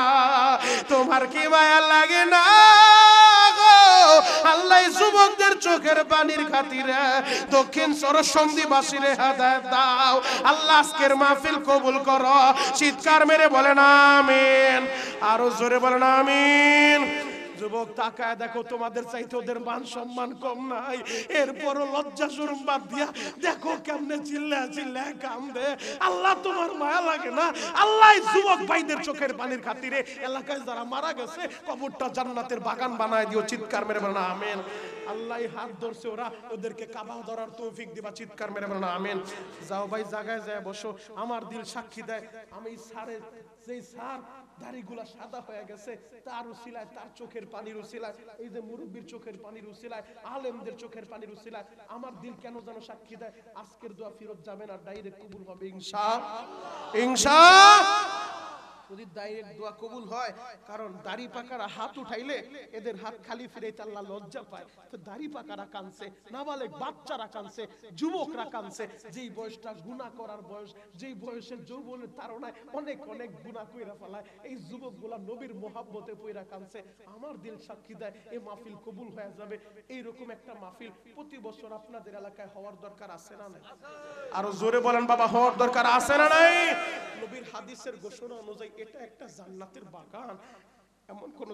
তোমার কি মায়া লাগে না আল্লাহ যুবকদের চোখের পানির খাতিরে দক্ষিণ সরসন্ধিবাসীরে হেদায়েত দাও। আল্লাহ আজকের মাহফিল কবুল করো। চিৎকার মেরে বলেন আমিন, আরো জোরে বলেন আমিন। যুবক তাকায় দেখো, তোমাদের চাইতে ওদের মান সম্মান কম নাই, এরপরও লজ্জা শরম বাদ দিয়া দেখো কেমনে চিল্লা চিল্লা কান্দে। আল্লাহ তোমার মায়া লাগে না? আল্লাহ যুবক ভাইদের চোখের পানির খাতিরে এলাকায় যারা মারা গেছে কবরটা জান্নাতের বাগান বানায় দিও। চিৎকার মেরে বলেন আমিন। আল্লাহ হাত ধরছে, ওরা ওদেরকে কাবা ধরার তৌফিক দিবা। চিৎকার মেরে বলেন আমিন। যাও ভাই জায়গায় যায় বসো। আমার দিল সাক্ষী দেয়, আমি স্যারের যেই স্যার দাড়িগুলা সাদা হয়ে গেছে তার উসিলায়, তার চোখের পানির উসিলায়, এই যে মুরব্বির চোখের পানির উসিলায়, আলেমদের চোখের পানির উসিলায় আমার দিল কেন যেন সাক্ষী দেয় আজকের দোয়া ফিরত যাবে না, ডাইরেক্ট কবুল হবে ইনশাআল্লাহ, ইনশাআল্লাহ। যদি ডাইরেক্ট দোয়া কবুল হয়, কারণ দাড়ি পাকারা হাত উঠাইলে এদের হাত খালি ফিরাইতে আল্লাহ লজ্জা পায়। তো দাড়ি পাকারা কানছে, নাবালেগ বাচ্চারা কানছে, যুবকরা কানছে, যেই বয়সটা গুনাহ করার বয়স, যেই বয়সের যৌবনের তাড়নায় অনেক অনেক গুনাহ কইরা ফেলায়, এই যুবকগুলা নবীর মোহাব্বতে পইরা কানছে। আমার দিল সাক্ষী দেয় এই মাহফিল কবুল হয়ে যাবে। এইরকম একটা মাহফিল প্রতি বছর আপনাদের এলাকায় হওয়ার দরকার আছে না নাই? আরো জোরে বলেন বাবা, হওয়ার দরকার আছে না নাই? নবীর হাদিসের ঘোষণা অনুযায়ী এটা একটা জান্নাতের বাগান। এমন কোন